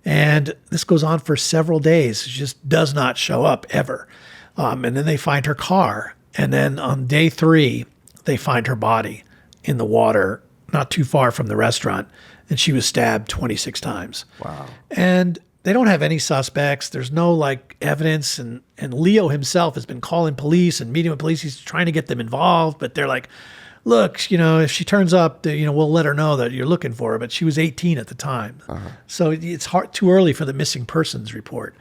And this goes on for several days. She just does not show up ever. And then they find her car. And then on day 3, they find her body in the water, not too far from the restaurant. And she was stabbed 26 times. Wow. And they don't have any suspects. There's no like evidence. And Leo himself has been calling police and meeting with police. He's trying to get them involved, but they're like, look, if she turns up, we'll let her know that you're looking for her. But she was 18 at the time. So it's too early for the missing persons report.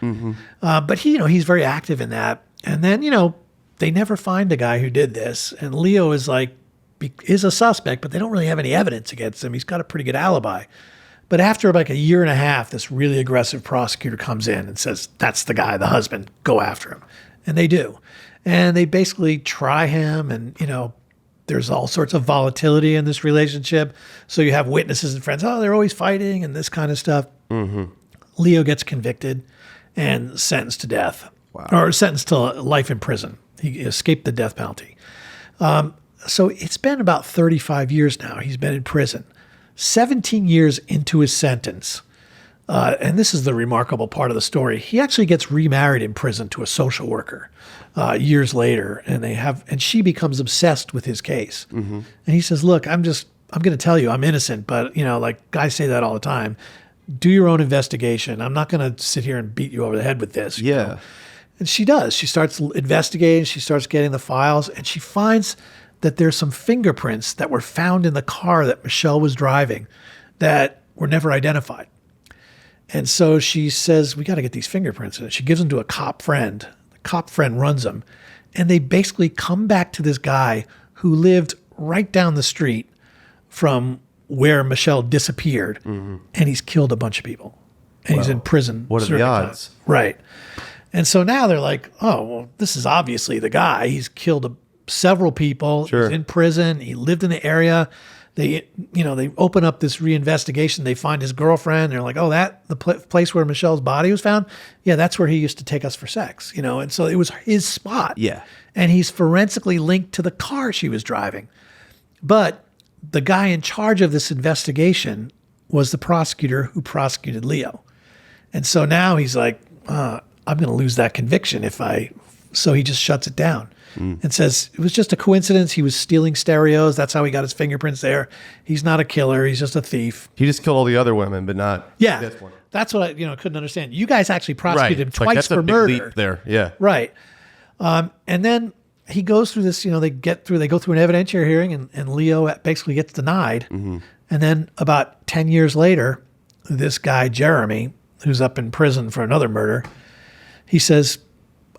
But he's very active in that. And then, they never find the guy who did this. And Leo is a suspect, but they don't really have any evidence against him. He's got a pretty good alibi. But after like a year and a half, this really aggressive prosecutor comes in and says, that's the guy, the husband, go after him. And they do. And they basically try him, and, there's all sorts of volatility in this relationship. So you have witnesses and friends, they're always fighting and this kind of stuff. Leo gets convicted and sentenced to death. Wow. Or sentenced to life in prison. He escaped the death penalty. So it's been about 35 years now. He's been in prison. 17 years into his sentence, and this is the remarkable part of the story, he actually gets remarried in prison to a social worker years later, and she becomes obsessed with his case. And he says, look, I'm going to tell you I'm innocent, but like guys say that all the time. Do your own investigation. I'm not going to sit here and beat you over the head with this. Yeah. And she does. She starts investigating. She starts getting the files, and she finds that there's some fingerprints that were found in the car that Michelle was driving that were never identified. And so she says, we got to get these fingerprints. And she gives them to a cop friend. The cop friend runs them. And they basically come back to this guy who lived right down the street from where Michelle disappeared. And he's killed a bunch of people. And he's in prison. What are the odds? Right. And so now they're like, oh, well, this is obviously the guy. He's killed several people. Sure. He's in prison. He lived in the area. They open up this reinvestigation. They find his girlfriend. They're like, oh, the place where Michelle's body was found? Yeah, that's where he used to take us for sex. And so it was his spot. Yeah. And he's forensically linked to the car she was driving. But the guy in charge of this investigation was the prosecutor who prosecuted Leo. And so now he's like, I'm going to lose that conviction so he just shuts it down and says it was just a coincidence. He was stealing stereos. That's how he got his fingerprints there. He's not a killer. He's just a thief. He just killed all the other women, but not this one. That's what I couldn't understand. You guys actually prosecuted him It's like, twice that's for a big murder. leap there. Yeah. Right. And then he goes through this, they go through an evidentiary hearing, and Leo basically gets denied. And then about 10 years later, this guy, Jeremy, who's up in prison for another murder, he says,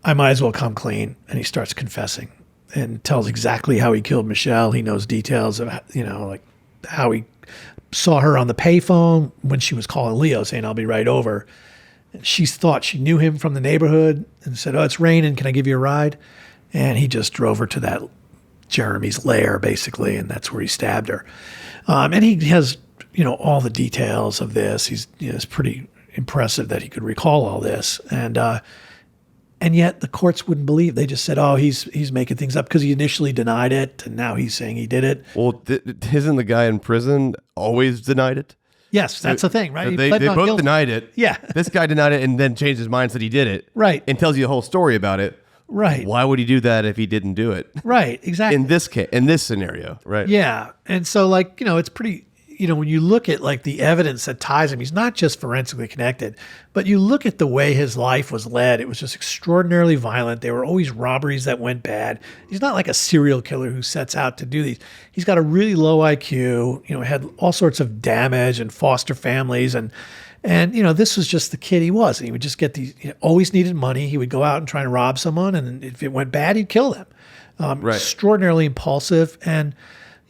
I might as well come clean. And he starts confessing and tells exactly how he killed Michelle. He knows details of, like how he saw her on the payphone when she was calling Leo saying, I'll be right over. And she thought she knew him from the neighborhood and said, oh, it's raining. Can I give you a ride? And he just drove her to that Jeremy's lair, basically. And that's where he stabbed her. And he has, all the details of this. It's pretty impressive that he could recall all this. And yet the courts wouldn't believe. They just said, oh, he's making things up because he initially denied it, and now he's saying he did it. Well, isn't the guy in prison always denied it? Yes, that's the thing, right? They both denied it. Yeah. This guy denied it and then changed his mind, said he did it. Right. And tells you a whole story about it. Right. Why would he do that if he didn't do it? Right, exactly. In this case, in this scenario, right? Yeah. And so it's pretty, when you look at like the evidence that ties him, he's not just forensically connected, but you look at the way his life was led. It was just extraordinarily violent. There were always robberies that went bad. He's not like a serial killer who sets out to do these. He's got a really low IQ, had all sorts of damage and foster families. And this was just the kid he was. And he would just get these, always needed money. He would go out and try and rob someone. And if it went bad, he'd kill them. Extraordinarily impulsive. And,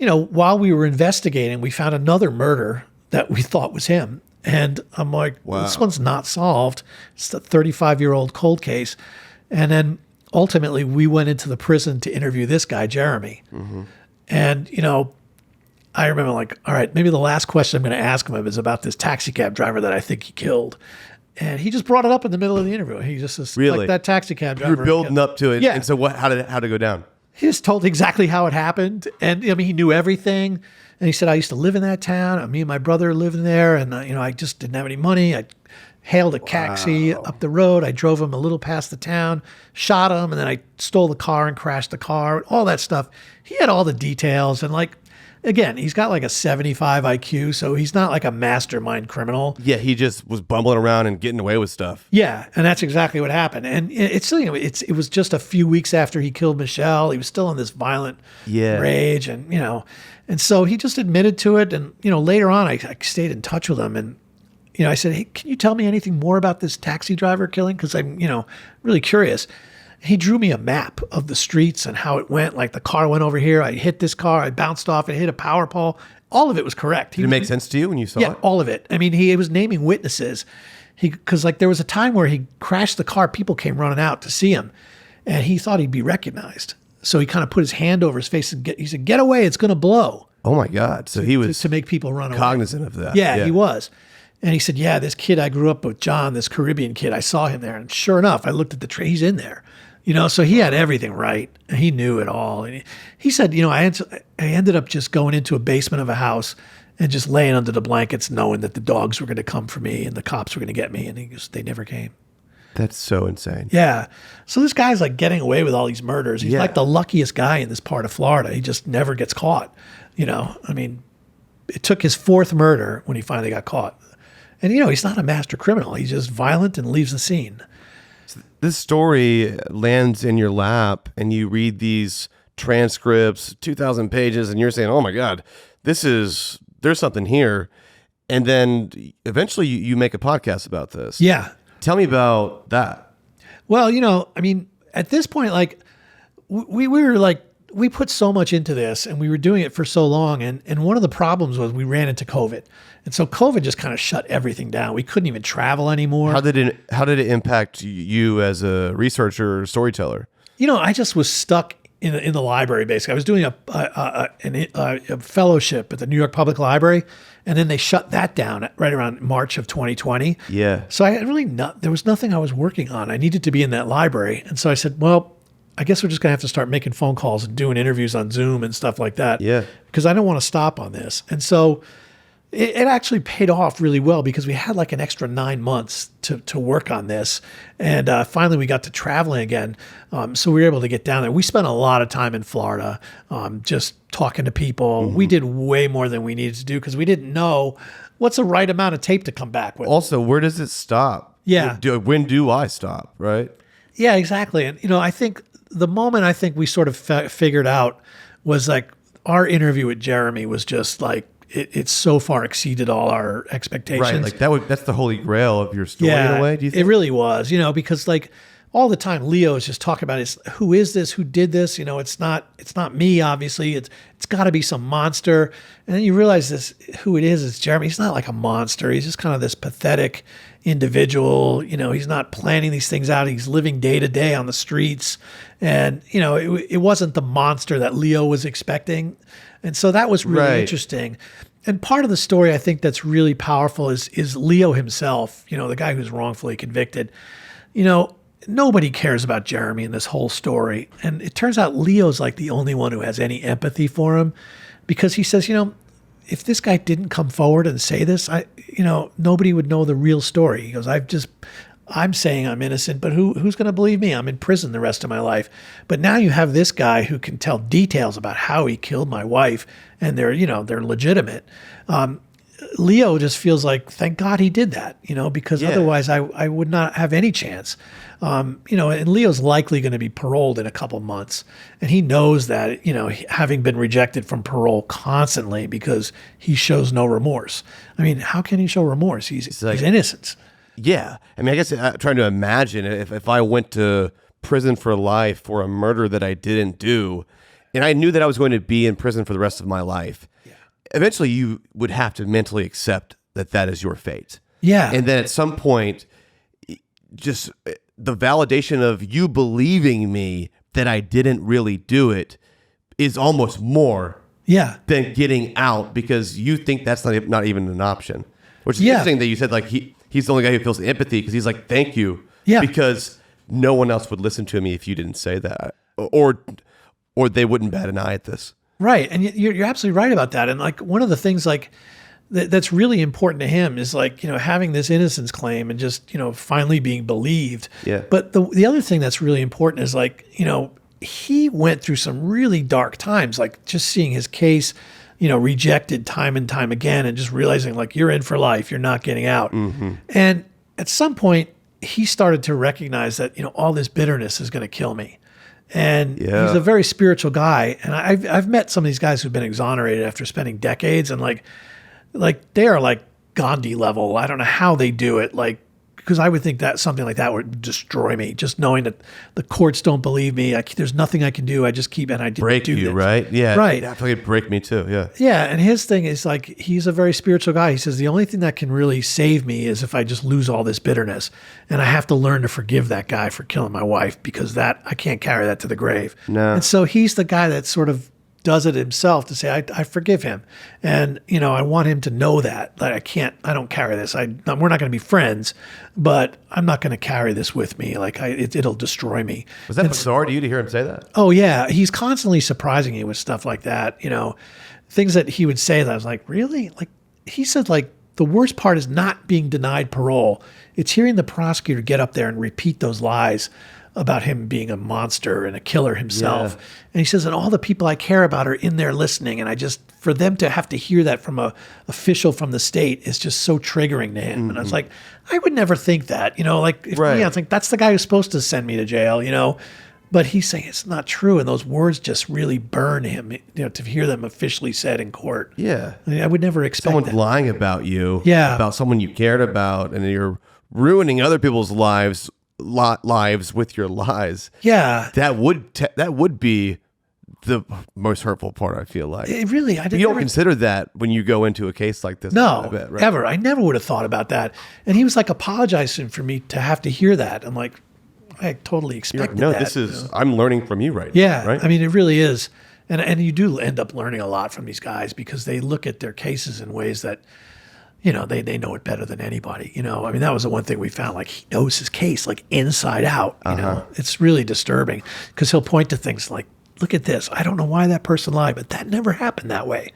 while we were investigating, we found another murder that we thought was him. And I'm like, wow, this one's not solved. It's a 35-year-old cold case. And then ultimately we went into the prison to interview this guy, Jeremy. Mm-hmm. And, I remember like, all right, maybe the last question I'm going to ask him is about this taxi cab driver that I think he killed. And he just brought it up in the middle of the interview. He just says, really? Like that taxi cab driver. You were building up to it. Yeah. And so how did it go down? He just told exactly how it happened. And he knew everything. And he said, I used to live in that town. Me and my brother lived in there. And, I just didn't have any money. I hailed a taxi up the road. I drove him a little past the town, shot him. And then I stole the car and crashed the car, all that stuff. He had all the details. And again, he's got like a 75 IQ. So he's not like a mastermind criminal. Yeah. He just was bumbling around and getting away with stuff. Yeah. And that's exactly what happened. And it was just a few weeks after he killed Michelle. He was still in this violent rage and so he just admitted to it. And, later on I stayed in touch with him and, I said, hey, can you tell me anything more about this taxi driver killing? Cause I'm, really curious. He drew me a map of the streets and how it went. Like the car went over here. I hit this car. I bounced off. It hit a power pole. All of it was correct. Did it make sense to you when you saw it? Yeah, all of it. I mean, he was naming witnesses. Because there was a time where he crashed the car. People came running out to see him. And he thought he'd be recognized. So he kind of put his hand over his face and he said, get away. It's going to blow. Oh, my God. So he was to make people run away. Cognizant of that. Yeah, he was. And he said, yeah, this kid I grew up with, John, this Caribbean kid, I saw him there. And sure enough, I looked at the tree. He's in there. So he had everything right. He knew it all. And he said, I ended up just going into a basement of a house and just laying under the blankets knowing that the dogs were going to come for me and the cops were going to get me. And they never came. That's so insane. Yeah. So this guy's like getting away with all these murders. He's like the luckiest guy in this part of Florida. He just never gets caught. It took his fourth murder when he finally got caught. And, he's not a master criminal. He's just violent and leaves the scene. This story lands in your lap and you read these transcripts, 2,000 pages, and you're saying, oh my God, there's something here. And then eventually you make a podcast about this. Yeah. Tell me about that. Well, at this point, like we were like, we put so much into this and we were doing it for so long. And one of the problems was we ran into COVID. And so COVID just kind of shut everything down. We couldn't even travel anymore. How did it impact you as a researcher or storyteller? I just was stuck in the library, basically. I was doing a fellowship at the New York Public Library, and then they shut that down right around March of 2020. Yeah. So there was nothing I was working on. I needed to be in that library. And so I said, well, I guess we're just going to have to start making phone calls and doing interviews on Zoom and stuff like that. Yeah. Because I don't want to stop on this. And so it actually paid off really well because we had like an extra 9 months to work on this. And finally we got to traveling again. So we were able to get down there. We spent a lot of time in Florida just talking to people. Mm-hmm. We did way more than we needed to do because we didn't know what's the right amount of tape to come back with. Also, where does it stop? Yeah. When do I stop, right? Yeah, exactly. And, I think the moment we sort of figured out was like our interview with Jeremy was just like, it so far exceeded all our expectations. Right, like that's the holy grail of your story in a way, do you think? It really was, because like all the time Leo is just talking about who is this, who did this? It's not me, obviously. It's got to be some monster. And then you realize who it is Jeremy. He's not like a monster. He's just kind of this pathetic individual. He's not planning these things out. He's living day to day on the streets. And, it wasn't the monster that Leo was expecting. And so that was really interesting. And part of the story I think that's really powerful is Leo himself, the guy who's wrongfully convicted. Nobody cares about Jeremy in this whole story. And it turns out Leo's like the only one who has any empathy for him because he says, if this guy didn't come forward and say this, nobody would know the real story. He goes, I'm saying I'm innocent, but who's going to believe me? I'm in prison the rest of my life. But now you have this guy who can tell details about how he killed my wife, and they're legitimate. Leo just feels like, thank God he did that, because otherwise I would not have any chance. And Leo's likely going to be paroled in a couple months. And he knows that, having been rejected from parole constantly because he shows no remorse. I mean, how can he show remorse? He's innocent. Yeah. I mean, I guess I'm trying to imagine if I went to prison for life for a murder that I didn't do, and I knew that I was going to be in prison for the rest of my life. Eventually you would have to mentally accept that is your fate. Yeah. And then at some point, just the validation of you believing me that I didn't really do it is almost more than getting out, because you think that's not even an option. Which is interesting that you said like he's the only guy who feels empathy, because he's like, thank you. Yeah. Because no one else would listen to me if you didn't say that. Or they wouldn't bat an eye at this. Right. And you're absolutely right about that. And like one of the things like that's really important to him is like, having this innocence claim and just, finally being believed. Yeah. But the other thing that's really important is like, he went through some really dark times, like just seeing his case, rejected time and time again, and just realizing like, you're in for life, you're not getting out. Mm-hmm. And at some point he started to recognize that, all this bitterness is going to kill me. And he's a very spiritual guy. And I've met some of these guys who've been exonerated after spending decades, and like they are like Gandhi level. I don't know how they do it. Like, because I would think that something like that would destroy me. Just knowing that the courts don't believe me. There's nothing I can do. I just keep, and I didn't break do you, this. Right? Yeah. Right. I feel like it'd break me too. Yeah. Yeah. And his thing is like, he's a very spiritual guy. He says, the only thing that can really save me is if I just lose all this bitterness, and I have to learn to forgive that guy for killing my wife, because that I can't carry that to the grave. No. And so he's the guy that sort of does it himself to say, I forgive him. And, I want him to know that I don't carry this. We're not going to be friends, but I'm not going to carry this with me. Like it'll destroy me. Was that bizarre to you to hear him say that? Oh yeah. He's constantly surprising you with stuff like that. Things that he would say that I was like, really? Like he said, like, the worst part is not being denied parole. It's hearing the prosecutor get up there and repeat those lies about him being a monster and a killer himself. Yeah. And he says, and all the people I care about are in there listening. And for them to have to hear that from a official from the state is just so triggering to him. Mm-hmm. And I was like, I would never think that, like, I think that's the guy who's supposed to send me to jail, but he's saying it's not true. And those words just really burn him, to hear them officially said in court. Yeah. I would never expect someone that. Lying about you, about someone you cared about, and you're ruining other people's lives with your lies. Yeah, that would be the most hurtful part. I feel like it really. You don't consider that when you go into a case like this. No, I bet, right? Ever. I never would have thought about that. And he was like apologizing for me to have to hear that. I'm like, I totally expected that. This is I'm learning from you right now. Yeah, right? I mean, it really is. And you do end up learning a lot from these guys, because they look at their cases in ways that, they know it better than anybody. I mean, that was the one thing we found. Like, he knows his case like inside out. It's really disturbing, because he'll point to things like, look at this. I don't know why that person lied, but that never happened that way.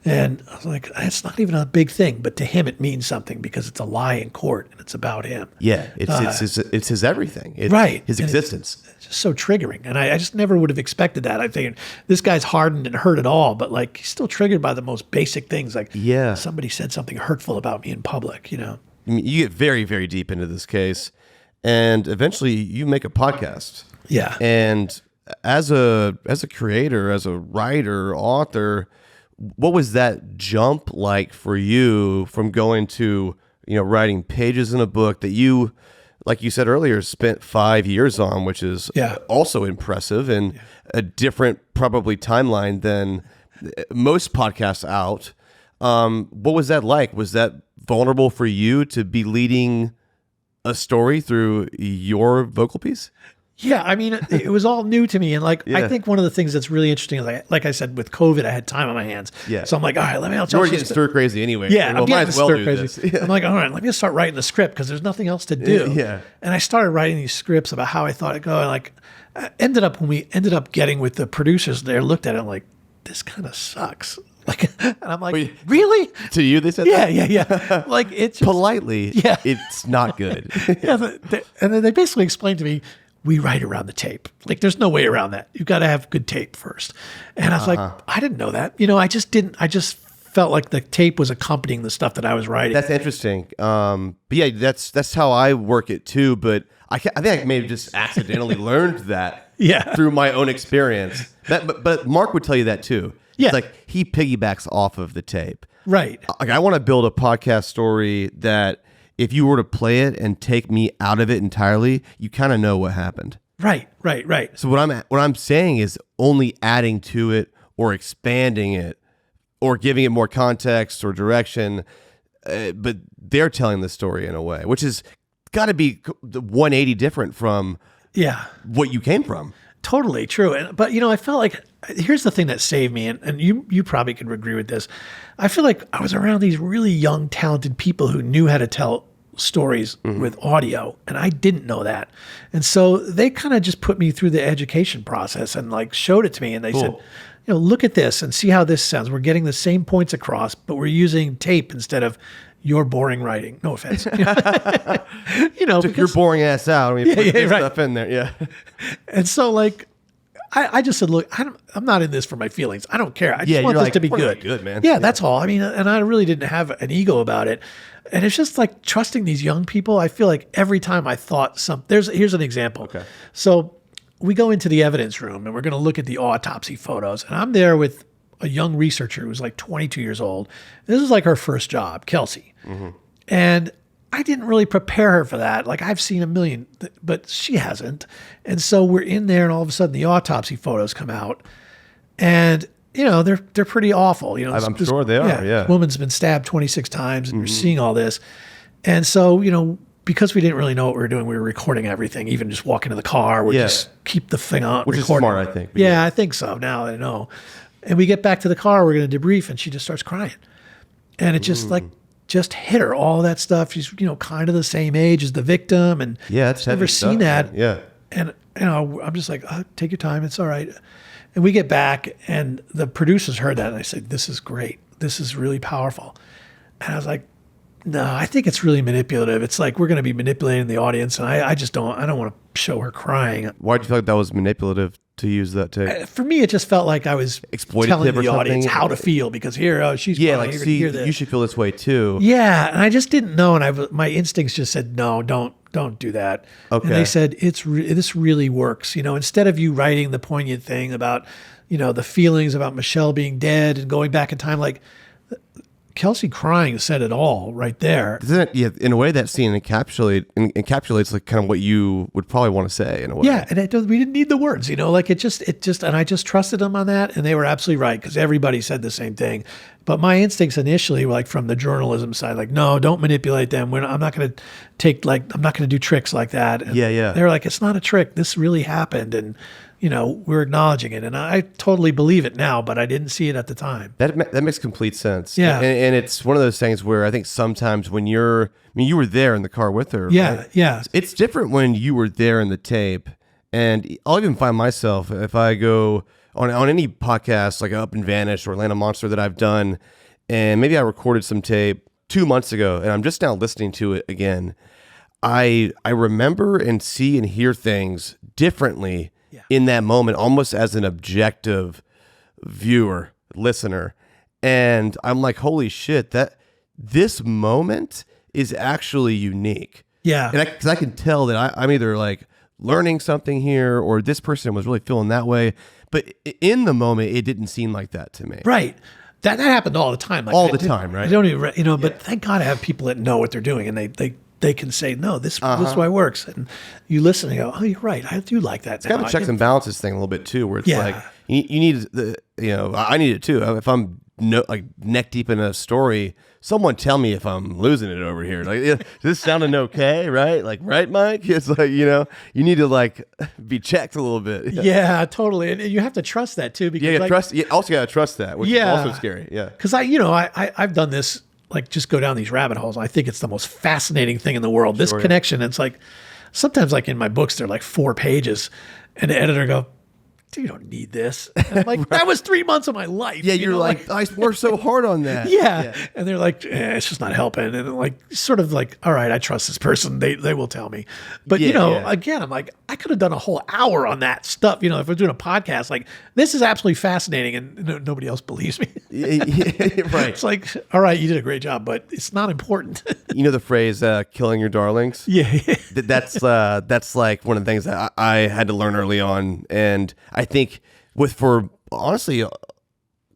And I was like, it's not even a big thing, but to him it means something, because it's a lie in court and it's about him. Yeah, it's his everything. It's right. His existence. It's just so triggering. And I just never would have expected that. I figured this guy's hardened and hurt it all, but like, he's still triggered by the most basic things. Like, somebody said something hurtful about me in public, I mean, you get very, very deep into this case, and eventually you make a podcast. Yeah. And as a creator, as a writer, author, what was that jump like for you from going to, writing pages in a book that you, like you said earlier, spent 5 years on, which is also impressive, and a different probably timeline than most podcasts out. What was that like? Was that vulnerable for you to be leading a story through your vocal piece? Yeah, I mean, it was all new to me. And like, I think one of the things that's really interesting is, like I said, with COVID, I had time on my hands. Yeah. So I'm like, all right, let me. You're getting stir crazy anyway. Yeah, well, I'm might as well do crazy. this. Yeah. I'm like, all right, let me just start writing the script, because there's nothing else to do. Yeah. And I started writing these scripts about how I thought it'd go. And like, when we ended up getting with the producers there, looked at it like, this kind of sucks. Like, and I'm like, Wait. really? To you, they said Yeah, that? yeah. Like, it's just, Politely, Yeah. it's not good. yeah. And then they basically explained to me, we write around the tape. Like, there's no way around that. You've got to have good tape first. And I was like, I didn't know that. I just felt like the tape was accompanying the stuff that I was writing. That's interesting. But yeah, that's how I work it too. But I think I may have just accidentally learned that through my own experience. But Mark would tell you that too. Yeah. It's like he piggybacks off of the tape. Right. Like I want to build a podcast story that if you were to play it and take me out of it entirely, you kind of know what happened. Right. So what I'm saying is only adding to it or expanding it or giving it more context or direction. But they're telling the story in a way, which is got to be 180 different from what you came from. Totally true. But, I felt like, here's the thing that saved me, and you probably could agree with this. I feel like I was around these really young, talented people who knew how to tell stories with audio, and I didn't know that. And so they kind of just put me through the education process and like showed it to me. And they said, look at this and see how this sounds. We're getting the same points across, but we're using tape instead of your boring writing. No offense. Took your boring ass out. I mean, put this stuff in there. Yeah. And so like, I just said, look, I'm not in this for my feelings. I don't care. I just want this to be good. Good, man. Yeah, that's all. I mean, and I really didn't have an ego about it. And it's just like trusting these young people. I feel like every time I thought here's an example. Okay. So we go into the evidence room and we're going to look at the autopsy photos. And I'm there with a young researcher who was like 22 years old. This is like her first job, Kelsey. And I didn't really prepare her for that. Like I've seen a million, but she hasn't. And so we're in there and all of a sudden the autopsy photos come out and they're pretty awful. I'm sure they are. Yeah. Woman's been stabbed 26 times and you're seeing all this. And so, because we didn't really know what we were doing, we were recording everything, even just walking to the car. We just keep the thing on. Which recording. is smart, I think. Yeah, I think so. Now I know. And we get back to the car, we're going to debrief, and she just starts crying. And it just hit her, all that stuff. She's, kind of the same age as the victim. And it's never seen that. Yeah. And, I'm just like, take your time. It's all right. And we get back and the producers heard that. And I said, this is great. This is really powerful. And I was like, no, I think it's really manipulative. It's like, we're going to be manipulating the audience. And I don't want to show her crying. Why do you feel like that was manipulative to use that tape? For me, it just felt like I was Exploitative telling or the audience something? how to feel because here, she's crying. Like, You're see, hear this. you should feel this way too. Yeah, and I just didn't know, and my instincts just said, no, don't do that. Okay. And they said, this really works. Instead of you writing the poignant thing about, the feelings about Michelle being dead and going back in time, like Kelsey crying said it all right there. Doesn't it, in a way, that scene encapsulates like kind of what you would probably want to say in a way. Yeah, and we didn't need the words, like it just, and I just trusted them on that, and they were absolutely right because everybody said the same thing. But my instincts initially were like from the journalism side, like, no, don't manipulate them. I'm not going to do tricks like that. And they're like, it's not a trick. This really happened, and we're acknowledging it, and I totally believe it now, but I didn't see it at the time. That makes complete sense. Yeah, and it's one of those things where I think sometimes when you were there in the car with her. Yeah, right? yeah. It's different when you were there in the tape, and I'll even find myself if I go on any podcast like Up and Vanish or Atlanta Monster that I've done, and maybe I recorded some tape 2 months ago, and I'm just now listening to it again. I remember and see and hear things differently. In that moment, almost as an objective viewer, listener. And I'm like, holy shit, that this moment is actually unique. Yeah. And because I can tell that I'm either like learning something here or this person was really feeling that way. But in the moment, it didn't seem like that to me. Right. That happened all the time. Like, all the time, right? I don't even, but thank God I have people that know what they're doing and they can say, no, this way works. And you listen and go, oh, you're right. I do like that. It's kind of a checks and balances thing a little bit too, where it's like, you need I need it too. If I'm neck deep in a story, someone tell me if I'm losing it over here. Like, is this sounding okay? Right? Like, right, Mike? It's like, you need to like be checked a little bit. Yeah, totally. And you have to trust that too. Because you also got to trust that, which is also scary. Yeah. Cause I've done this, like just go down these rabbit holes. I think it's the most fascinating thing in the world. This connection. It's like, sometimes like in my books, they're like 4 pages and the editor go, you don't need this. And I'm like, that was 3 months of my life. Yeah, you're know, like, I worked so hard on that. Yeah. And they're like, it's just not helping. And I'm like, sort of like, all right, I trust this person. They will tell me. But, again, I'm like, I could have done a whole hour on that stuff. You know, if we're doing a podcast, like, this is absolutely fascinating. And nobody else believes me. Right. It's like, all right, you did a great job, but it's not important. You know the phrase, killing your darlings? Yeah. That's like one of the things that I had to learn early on. And I think for honestly,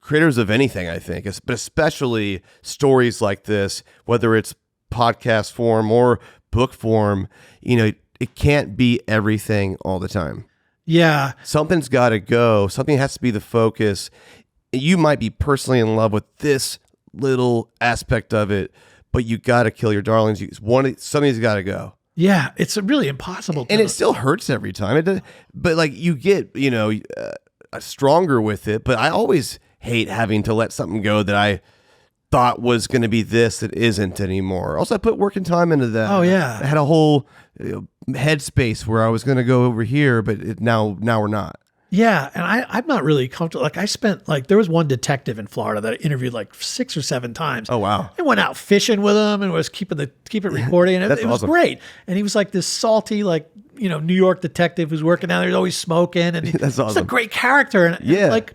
creators of anything, I think, but especially stories like this, whether it's podcast form or book form, you know, it can't be everything all the time. Yeah. Something's got to go. Something has to be the focus. You might be personally in love with this little aspect of it, but you got to kill your darlings. Something's got to go. Yeah, it's really impossible. And it still hurts every time. But like you get, stronger with it. But I always hate having to let something go that I thought was going to be this that isn't anymore. Also, I put work and time into that. Oh, yeah. I had a whole headspace where I was going to go over here, but now we're not. Yeah, and I'm not really comfortable. Like I spent there was one detective in Florida that I interviewed like 6 or 7 times. Oh wow! I went out fishing with him and was keep it recording, and it was great. And he was like this salty, New York detective who's working down there. He's always smoking, and That's awesome. He's a great character. And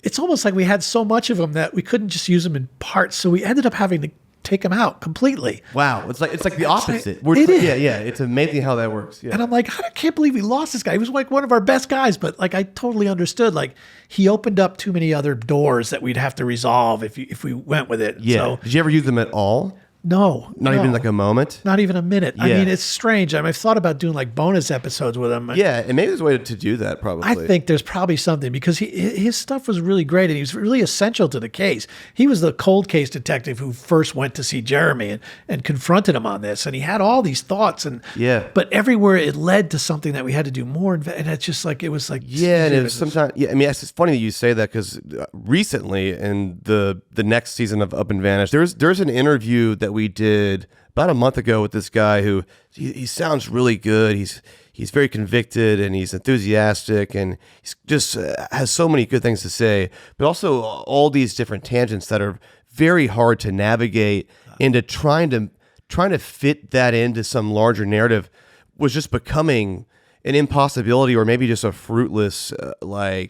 it's almost like we had so much of him that we couldn't just use him in parts, so we ended up having to take him out completely. Wow, it's like the opposite. Yeah. It's amazing how that works. Yeah. And I'm like, I can't believe we lost this guy. He was like one of our best guys, but I totally understood. Like he opened up too many other doors that we'd have to resolve if we went with it. Yeah. So, did you ever use them at all? No. Not even like a moment? Not even a minute. Yeah. I mean, it's strange. I've thought about doing like bonus episodes with him. Yeah, and maybe there's a way to do that probably. I think there's probably something because his stuff was really great and he was really essential to the case. He was the cold case detective who first went to see Jeremy and confronted him on this. And he had all these thoughts. But everywhere it led to something that we had to do more. And it's just like, it was like. Yeah, and it was sometimes, I mean, it's funny that you say that because recently in the next season of Up and Vanish, there's an interview that we did about a month ago with this guy who he sounds really good. He's very convicted and he's enthusiastic and he's just has so many good things to say, but also all these different tangents that are very hard to navigate into trying to fit that into some larger narrative was just becoming an impossibility or maybe just a fruitless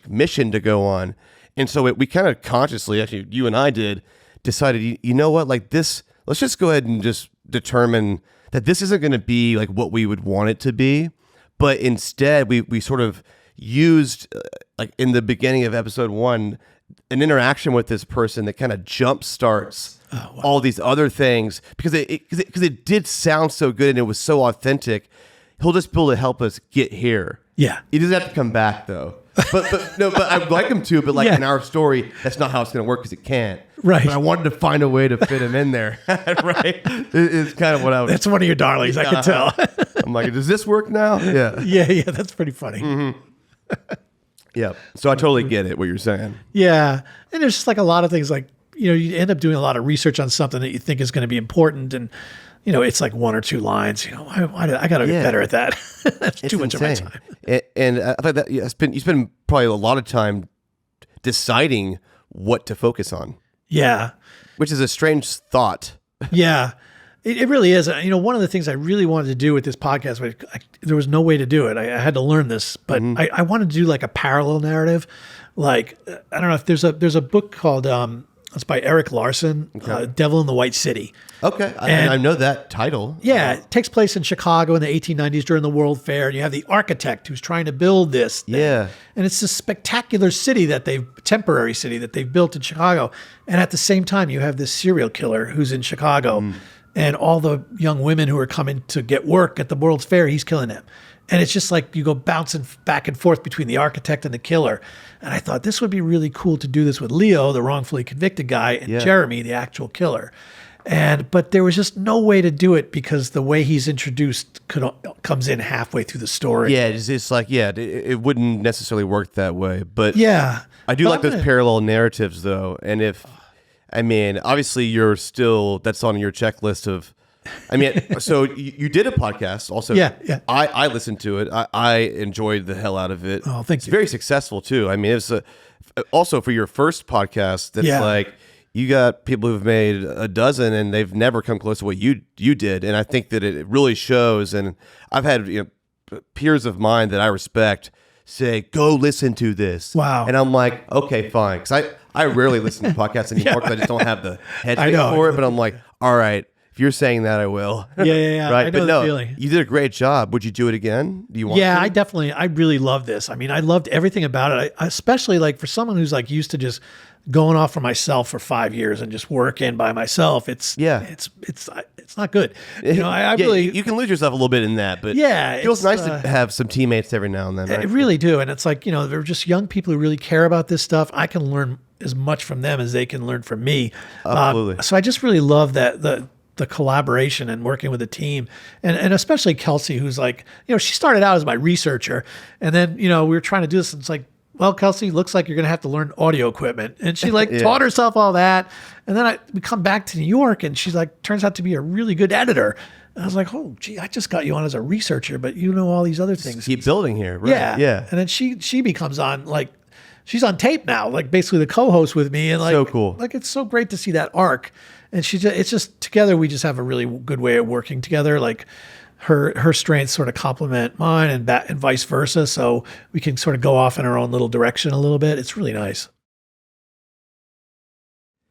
mission to go on. And so we kind of consciously, actually you and I decided, you know what, like this, let's just go ahead and just determine that this isn't going to be like what we would want it to be, but instead we sort of used like in the beginning of episode 1 an interaction with this person that kind of jump starts all these other things because it did sound so good and it was so authentic. He'll just be able to help us get here. Yeah, he doesn't have to come back though. But I'd like him to. But like in our story, that's not how it's going to work because it can't. Right. But I wanted to find a way to fit him in there. Right. It's kind of what I was. That's one of your darlings. I can tell. I'm like, does this work now? Yeah. Yeah. That's pretty funny. Mm-hmm. Yeah. So I totally get it. What you're saying. Yeah, and there's just like a lot of things like you end up doing a lot of research on something that you think is going to be important and. It's like 1 or 2 lines. I got to get better at that. That's too much insane. of my time. And I thought that you spend probably a lot of time deciding what to focus on. Yeah, which is a strange thought. Yeah, it really is. One of the things I really wanted to do with this podcast, there was no way to do it. I had to learn this, but I wanted to do like a parallel narrative. Like I don't know if there's a book called. It's by Eric Larson, Devil in the White City. Okay, and I know that title. Yeah, it takes place in Chicago in the 1890s during the World Fair, and you have the architect who's trying to build this thing. Yeah. And it's this spectacular temporary city that they've built in Chicago. And at the same time, you have this serial killer who's in Chicago, and all the young women who are coming to get work at the World's Fair, he's killing them. And it's just like you go bouncing back and forth between the architect and the killer. And I thought this would be really cool to do this with Leo, the wrongfully convicted guy, and Jeremy, the actual killer. But there was just no way to do it because the way he's introduced comes in halfway through the story. Yeah, it's like, it wouldn't necessarily work that way. But yeah, I do like those parallel narratives though. And obviously that's on your checklist of I mean, so you did a podcast also. Yeah. I listened to it. I enjoyed the hell out of it. Oh, thank it's you. very successful too. I mean, it's also for your first podcast. That's Yeah. like you got people who've made a dozen and they've never come close to what you did. And I think that it really shows. And I've had peers of mine that I respect say, "Go listen to this." Wow. And I'm like, okay, fine, because I rarely listen to podcasts anymore because I just don't have the headspace for it. But I'm like, all right. If you're saying that, I will. Yeah. Right. I know But the feeling. you did a great job. Would you do it again? Do you want Yeah, to? I really love this. I mean, I loved everything about it. I especially like for someone who's like used to just going off for myself for 5 years and just working by myself. It's not good. I really, you can lose yourself a little bit in that, but Yeah, it feels it's, nice to have some teammates every now and then. I Right? really do. And it's like, they're just young people who really care about this stuff. I can learn as much from them as they can learn from me. Absolutely. So I just really love that the collaboration and working with a team, and especially Kelsey, who's like, she started out as my researcher, and then we were trying to do this, and it's like, well, Kelsey, looks like you're going to have to learn audio equipment, and she like taught herself all that, and then we come back to New York, and she's like, turns out to be a really good editor. And I was like, oh, gee, I just got you on as a researcher, but you know all these other things. Keep building here, right? Yeah. And then she becomes on, like, she's on tape now, like basically the co-host with me, and like, So cool. Like, it's so great to see that arc. And it's just together we just have a really good way of working together. Like her strengths sort of complement mine, and vice versa. So we can sort of go off in our own little direction a little bit. It's really nice.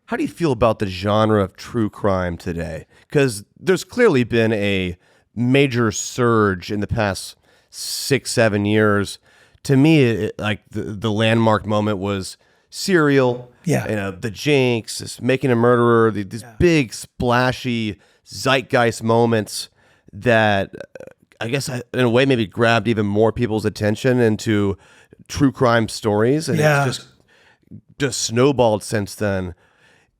How do you feel about the genre of true crime today? Because there's clearly been a major surge in the past 6-7 years. To me, like the landmark moment was Serial. Yeah. The Jinx, this Making a Murderer, these big splashy zeitgeist moments that I guess in a way maybe grabbed even more people's attention into true crime stories, and it's just snowballed since then.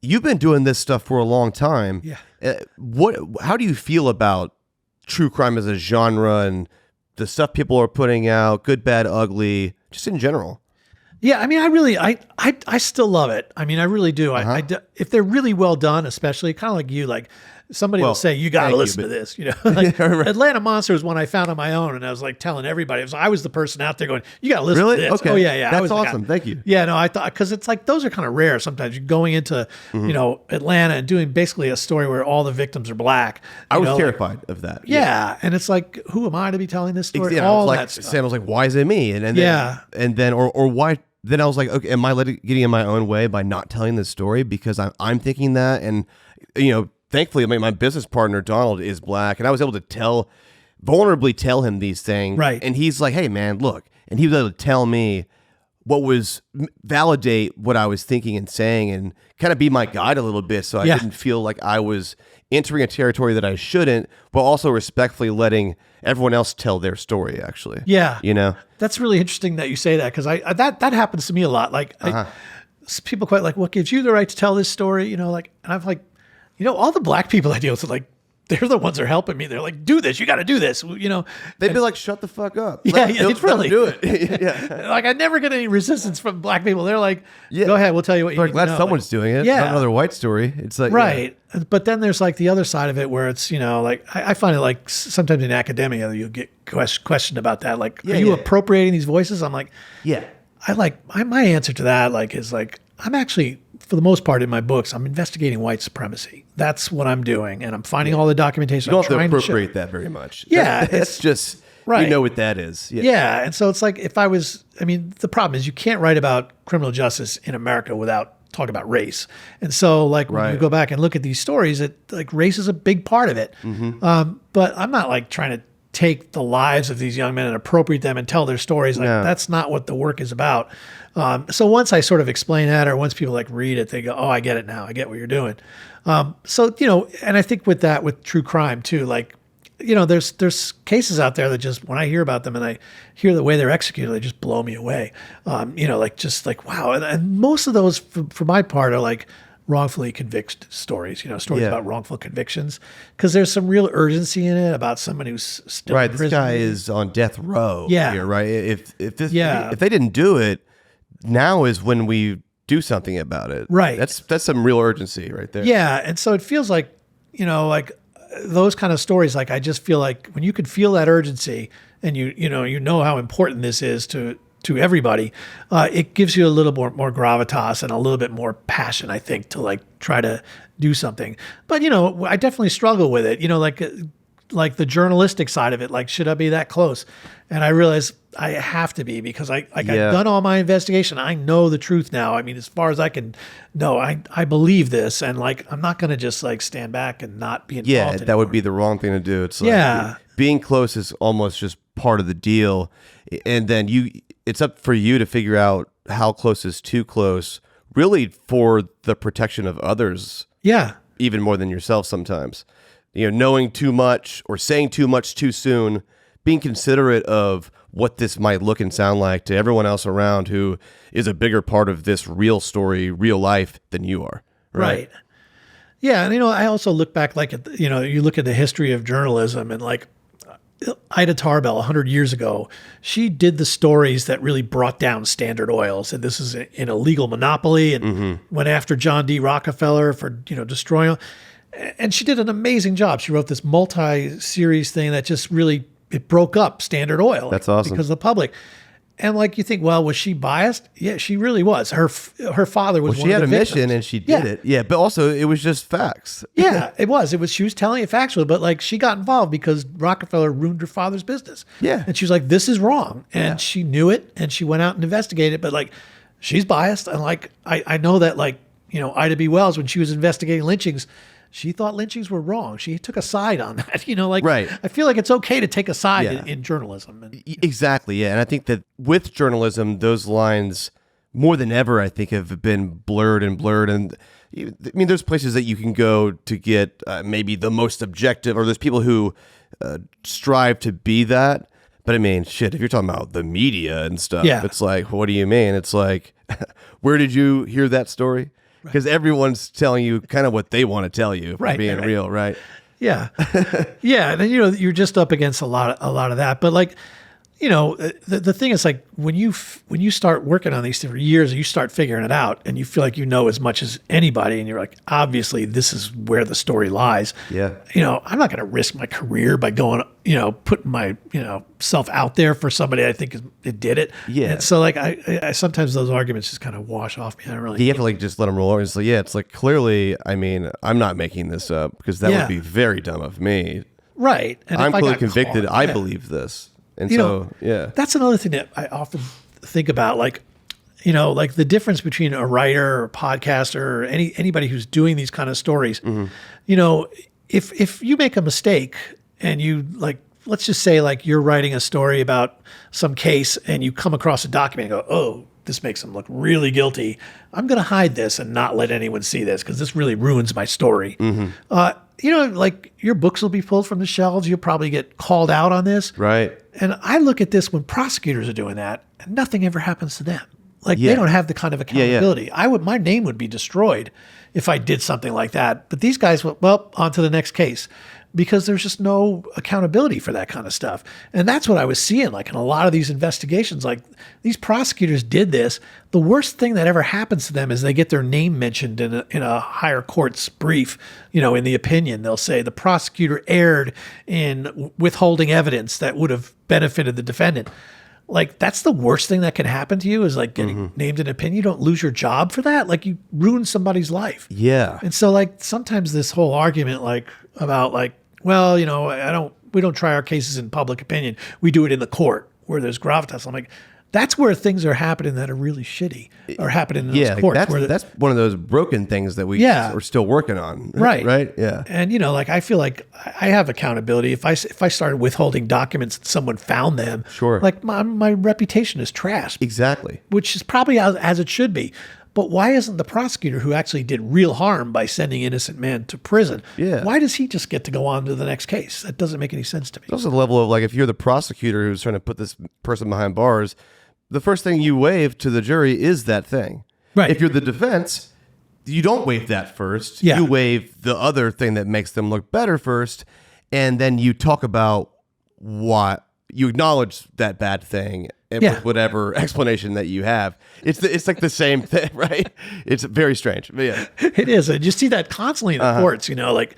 You've been doing this stuff for a long time. Yeah. How do you feel about true crime as a genre and the stuff people are putting out, good, bad, ugly, just in general? Yeah, I mean, I still love it. I mean, I really do. If they're really well done, especially kind of like you, like somebody will say, you got to listen to this. Like Atlanta Monster was one I found on my own, and I was like telling everybody. I was the person out there going, you got to listen to this. Okay. Oh yeah. That's awesome. Thank you. Yeah, no, I thought, because it's like those are kind of rare sometimes. You're going into Atlanta and doing basically a story where all the victims are black. I was terrified of that. Yeah, and it's like, who am I to be telling this story? All that stuff. Sam was like, why is it me? And then why? Then I was like, okay, am I getting in my own way by not telling this story because I'm thinking that? And thankfully, my business partner Donald is black, and I was able to vulnerably tell him these things. Right. And he's like, hey man, look, and he was able to tell me validate what I was thinking and saying, and kind of be my guide a little bit, so I didn't feel like I was entering a territory that I shouldn't, but also respectfully letting everyone else tell their story. Actually, that's really interesting that you say that, because that happens to me a lot. Like people quite like, what gives you the right to tell this story? And I'm like, all the black people I deal with, like, they're the ones that are helping me. They're like, do this. You got to do this. They'd be like, shut the fuck up. It's really do it. Yeah. Like, I never get any resistance from black people. They're like, go ahead. We'll tell you what you need glad to know. someone's doing it. Yeah. Not another white story. It's like, right. Yeah. But then there's like the other side of it where it's, like, I find it like sometimes in academia, you'll get questioned about that. Like, are you appropriating these voices? I'm like, my answer to that, like, is like, I'm actually, for the most part in my books, I'm investigating white supremacy. That's what I'm doing. And I'm finding all the documentation. You don't have to appropriate that very much. Yeah. That's just, right. You know what that is. Yeah. And so it's like, the problem is you can't write about criminal justice in America without talking about race. And so like, when you go back and look at these stories, like race is a big part of it. Mm-hmm. But I'm not like trying to take the lives of these young men and appropriate them and tell their stories. Like that's not what the work is about. So once I sort of explain that, or once people like read it, they go, oh, I get it now. I get what you're doing. And I think with that, with true crime too, like, there's cases out there that just, when I hear about them and I hear the way they're executed, they just blow me away. Wow. And most of those for my part are like wrongfully convicted stories, stories about wrongful convictions, because there's some real urgency in it about someone who's still in prison. This guy is on death row here, right? If they didn't do it, now is when we do something about it. Right. That's some real urgency right there. Yeah. And so it feels like, those kind of stories, like I just feel like when you can feel that urgency and you know how important this is to everybody, it gives you a little more gravitas and a little bit more passion, I think, to like try to do something. But I definitely struggle with it. Like the journalistic side of it, like, should I be that close? And I realize I have to be, because I've done all my investigation. I know the truth now. I mean, as far as I can know, I believe this, and like, I'm not going to just like stand back and not be involved anymore. That would be the wrong thing to do. It's like, being close is almost just part of the deal. And then it's up for you to figure out how close is too close, really, for the protection of others. Yeah. Even more than yourself sometimes. Knowing too much or saying too much too soon, being considerate of what this might look and sound like to everyone else around who is a bigger part of this real story, real life than you are. Right. Yeah. And, I also look back, like, you look at the history of journalism, and like Ida Tarbell 100 years ago, she did the stories that really brought down Standard Oil. Said this is an illegal monopoly, and went after John D. Rockefeller for, destroying. And she did an amazing job. She wrote this multi-series thing that just really, it broke up Standard Oil. That's awesome. Because of the public. And like, you think, well, was she biased? Yeah, she really was. Her father was one of the victims. She had a mission and she did it. Yeah, but also it was just facts. Yeah, it was. She was telling it factually, but like, she got involved because Rockefeller ruined her father's business. Yeah. And she was like, this is wrong. And she knew it, and she went out and investigated it. But like, she's biased. And like, I know that, like, Ida B. Wells, when she was investigating lynchings, she thought lynchings were wrong. She took a side on that, Right. I feel like it's okay to take a side in journalism. And, Exactly. Yeah. And I think that with journalism, those lines more than ever, I think, have been blurred. And I mean, there's places that you can go to get maybe the most objective, or there's people who strive to be that. But I mean, shit, if you're talking about the media and stuff, it's like, what do you mean? It's like, where did you hear that story? Because everyone's telling you kind of what they want to tell you, for being real, right? Yeah, yeah. And then you're just up against a lot of that. But like, the thing is, like, when you start working on these things for years, and you start figuring it out, and you feel like you know as much as anybody, and you're like, obviously this is where the story lies. Yeah. I'm not going to risk my career by going, putting my self out there for somebody I think did it. Yeah. And so like, I sometimes those arguments just kind of wash off me. I don't really. You have to like just let them roll over. It's like, it's like, clearly, I mean, I'm not making this up, because that would be very dumb of me. Right. And I'm clearly convicted. I believe this. And that's another thing that I often think about, like, like the difference between a writer or podcaster or anybody who's doing these kind of stories. If you make a mistake and you, like, let's just say, like, you're writing a story about some case and you come across a document and go, oh, this makes them look really guilty. I'm going to hide this and not let anyone see this because this really ruins my story. Like, your books will be pulled from the shelves. You'll probably get called out on this. Right. And I look at this when prosecutors are doing that, and nothing ever happens to them. Like, they don't have the kind of accountability. My name would be destroyed if I did something like that. But these guys went, well, on to the next case, because there's just no accountability for that kind of stuff. And that's what I was seeing, like, in a lot of these investigations. Like, these prosecutors did this. The worst thing that ever happens to them is they get their name mentioned in a higher court's brief. In the opinion, they'll say the prosecutor erred in withholding evidence that would have benefited the defendant. Like, that's the worst thing that can happen to you, is like getting named in an opinion. You don't lose your job for that. Like, you ruin somebody's life. Yeah. And so, like, sometimes this whole argument, like, about, like, well, we don't try our cases in public opinion. We do it in the court where there's gravitas. I'm like, that's where things are happening that are really shitty, or happening in those courts. That's one of those broken things that we are still working on. Right. Right. Yeah. And, like, I feel like I have accountability. If I started withholding documents and someone found them, sure, like, my reputation is trashed. Exactly. Which is probably as it should be. But why isn't the prosecutor, who actually did real harm by sending innocent man to prison, why does he just get to go on to the next case? That doesn't make any sense to me. There's also the level of, like, if you're the prosecutor who's trying to put this person behind bars, the first thing you waive to the jury is that thing. Right. If you're the defense, you don't waive that first. Yeah. You waive the other thing that makes them look better first, and then you talk about what you acknowledge that bad thing with whatever explanation that you have. It's like the same thing, right? It's very strange. But yeah. It is. And you see that constantly in the courts, like,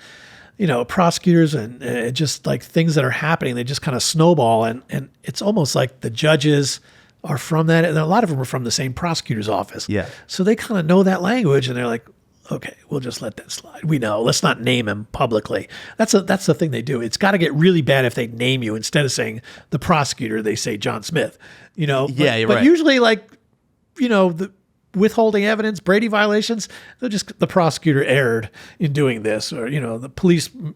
prosecutors and just like things that are happening, they just kind of snowball. And it's almost like the judges are from that. And a lot of them are from the same prosecutor's office. Yeah. So they kind of know that language and they're like, okay, we'll just let that slide. We know, let's not name him publicly. That's the thing they do. It's got to get really bad if they name you. Instead of saying the prosecutor, they say John Smith, Yeah, you're but right. usually like, the withholding evidence, Brady violations, they're just the prosecutor erred in doing this, or the policeman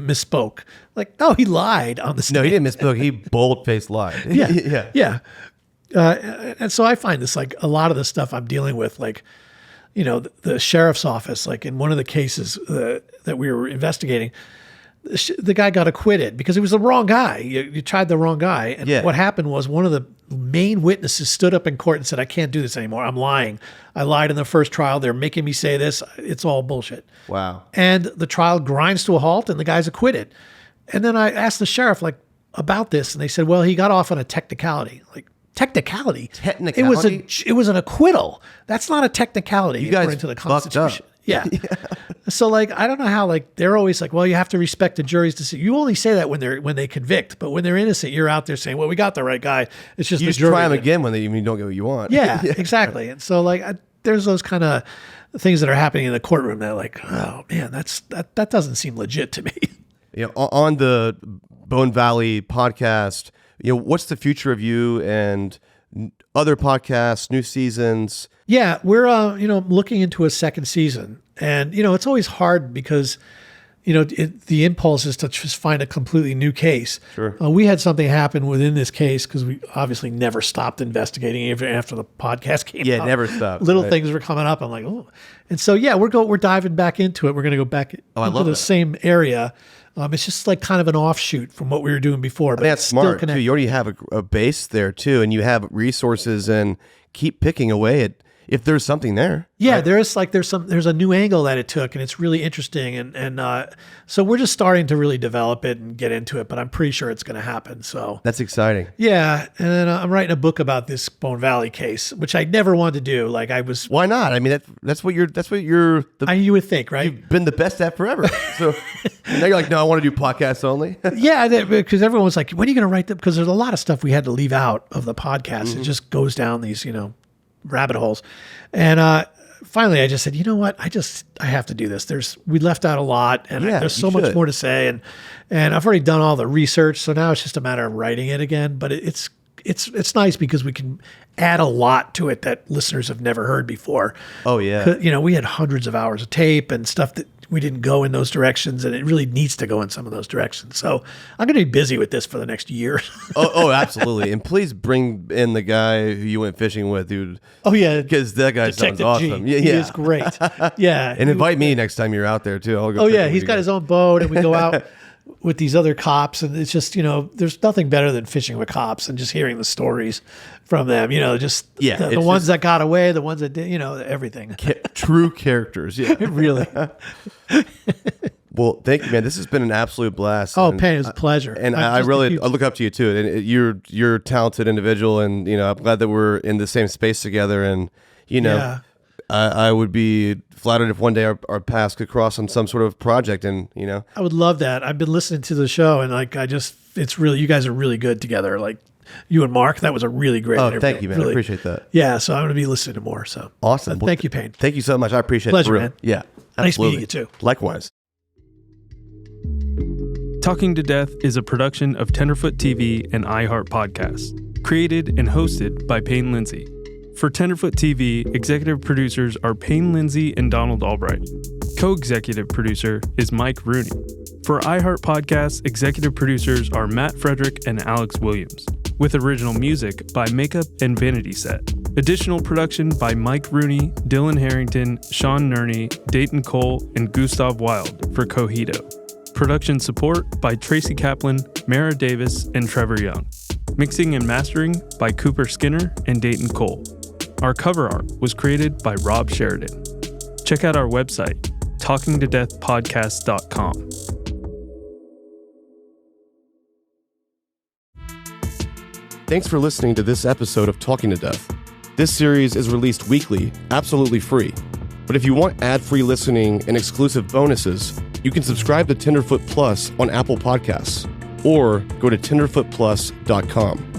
misspoke. Like, no, he lied on the stand. No, he didn't misspoke. He bold-faced lied. Yeah. And so I find this, like, a lot of the stuff I'm dealing with, like, the sheriff's office, like in one of the cases that we were investigating, the guy got acquitted because he was the wrong guy. You tried the wrong guy. And what happened was one of the main witnesses stood up in court and said, I can't do this anymore. I'm lying. I lied in the first trial. They're making me say this. It's all bullshit. Wow. And the trial grinds to a halt and the guy's acquitted. And then I asked the sheriff, like, about this. And they said, well, he got off on a technicality. Like, technicality? Technicality? It was an acquittal. That's not a technicality. You guys according to the fucked up. Constitution. Yeah. So like, I don't know how, like, they're always like, well, you have to respect the jury's decision. You only say that when they convict, but when they're innocent, you're out there saying, well, we got the right guy. It's just You the just jury. try them again when you don't get what you want. Yeah, exactly. And so like, there's those kind of things that are happening in the courtroom that, like, oh man, that doesn't seem legit to me. On the Bone Valley podcast, what's the future of you and other podcasts, new seasons? Yeah, we're looking into a second season, and it's always hard because the impulse is to just find a completely new case. Sure. We had something happen within this case because we obviously never stopped investigating even after the podcast came out. Yeah, never stopped. Little right. things were coming up. I'm like, oh, and so yeah, we're diving back into it. We're going to go back into the same area. It's just like kind of an offshoot from what we were doing before. But That's it's still smart too. connected. You already have a base there too, and you have resources, and keep picking away at if there's something there. Yeah, right? there's a new angle that it took, and it's really interesting, and so we're just starting to really develop it and get into it. But I'm pretty sure it's going to happen. So That's exciting. yeah, and then I'm writing a book about this Bone Valley case, which I never wanted to do. Like I was, Why not? I mean, that's what you're. you would think, right? You've been the best at forever. So and now you're like, no, I want to do podcasts only. Yeah, because everyone was like, when are you going to write them? Because there's a lot of stuff we had to leave out of the podcast. Mm-hmm. It just goes down these, rabbit holes. And finally, I just said, you know what? I have to do this. We left out a lot, and Yeah, there's so you much should. more to say. And I've already done all the research, so now it's just a matter of writing it again. But it's nice because we can add a lot to it that listeners have never heard before. Oh yeah. We had hundreds of hours of tape and stuff that we didn't go in those directions, and it really needs to go in some of those directions. So I'm going to be busy with this for the next year. oh, absolutely. And please bring in the guy who you went fishing with, dude. Oh yeah, Because that guy Detective sounds G. awesome. Yeah, He yeah. is great. Yeah, And invite me next time you're out there too. I'll go. Oh fishing yeah, with he's you got guys. his own boat, and we go out with these other cops, and it's just there's nothing better than fishing with cops and just hearing the stories from them. Just Yeah, the it's ones just- that got away, the ones that did, everything. True characters. Yeah. Really. Well, thank you, man. This has been an absolute blast. Oh, And Penn, it was a pleasure. And I'm I just a really huge- I look up to you too. And you're a talented individual, and I'm glad that we're in the same space together. And Yeah. I would be flattered if one day our paths could cross on some sort of project. And I would love that. I've been listening to the show, and it's really, you guys are really good together. Like you and Mark, that was a really great interview. thank you, man. I Really. appreciate that. Yeah, so I'm going to be listening to more. So Awesome. Well, thank you, Payne. Thank you so much. I appreciate Pleasure, it. For real. man. Yeah. Nice Absolutely. meeting you, too. Likewise. Talking to Death is a production of Tenderfoot TV and iHeart Podcasts, created and hosted by Payne Lindsay. For Tenderfoot TV, executive producers are Payne Lindsay and Donald Albright. Co-executive producer is Mike Rooney. For iHeart Podcasts, executive producers are Matt Frederick and Alex Williams, with original music by Makeup and Vanity Set. Additional production by Mike Rooney, Dylan Harrington, Sean Nerney, Dayton Cole, and Gustav Wild for Cogito. Production support by Tracy Kaplan, Mara Davis, and Trevor Young. Mixing and mastering by Cooper Skinner and Dayton Cole. Our cover art was created by Rob Sheridan. Check out our website, talkingtodeathpodcast.com. Thanks for listening to this episode of Talking to Death. This series is released weekly, absolutely free. But if you want ad-free listening and exclusive bonuses, You can subscribe to Tenderfoot Plus on Apple Podcasts or go to tenderfootplus.com.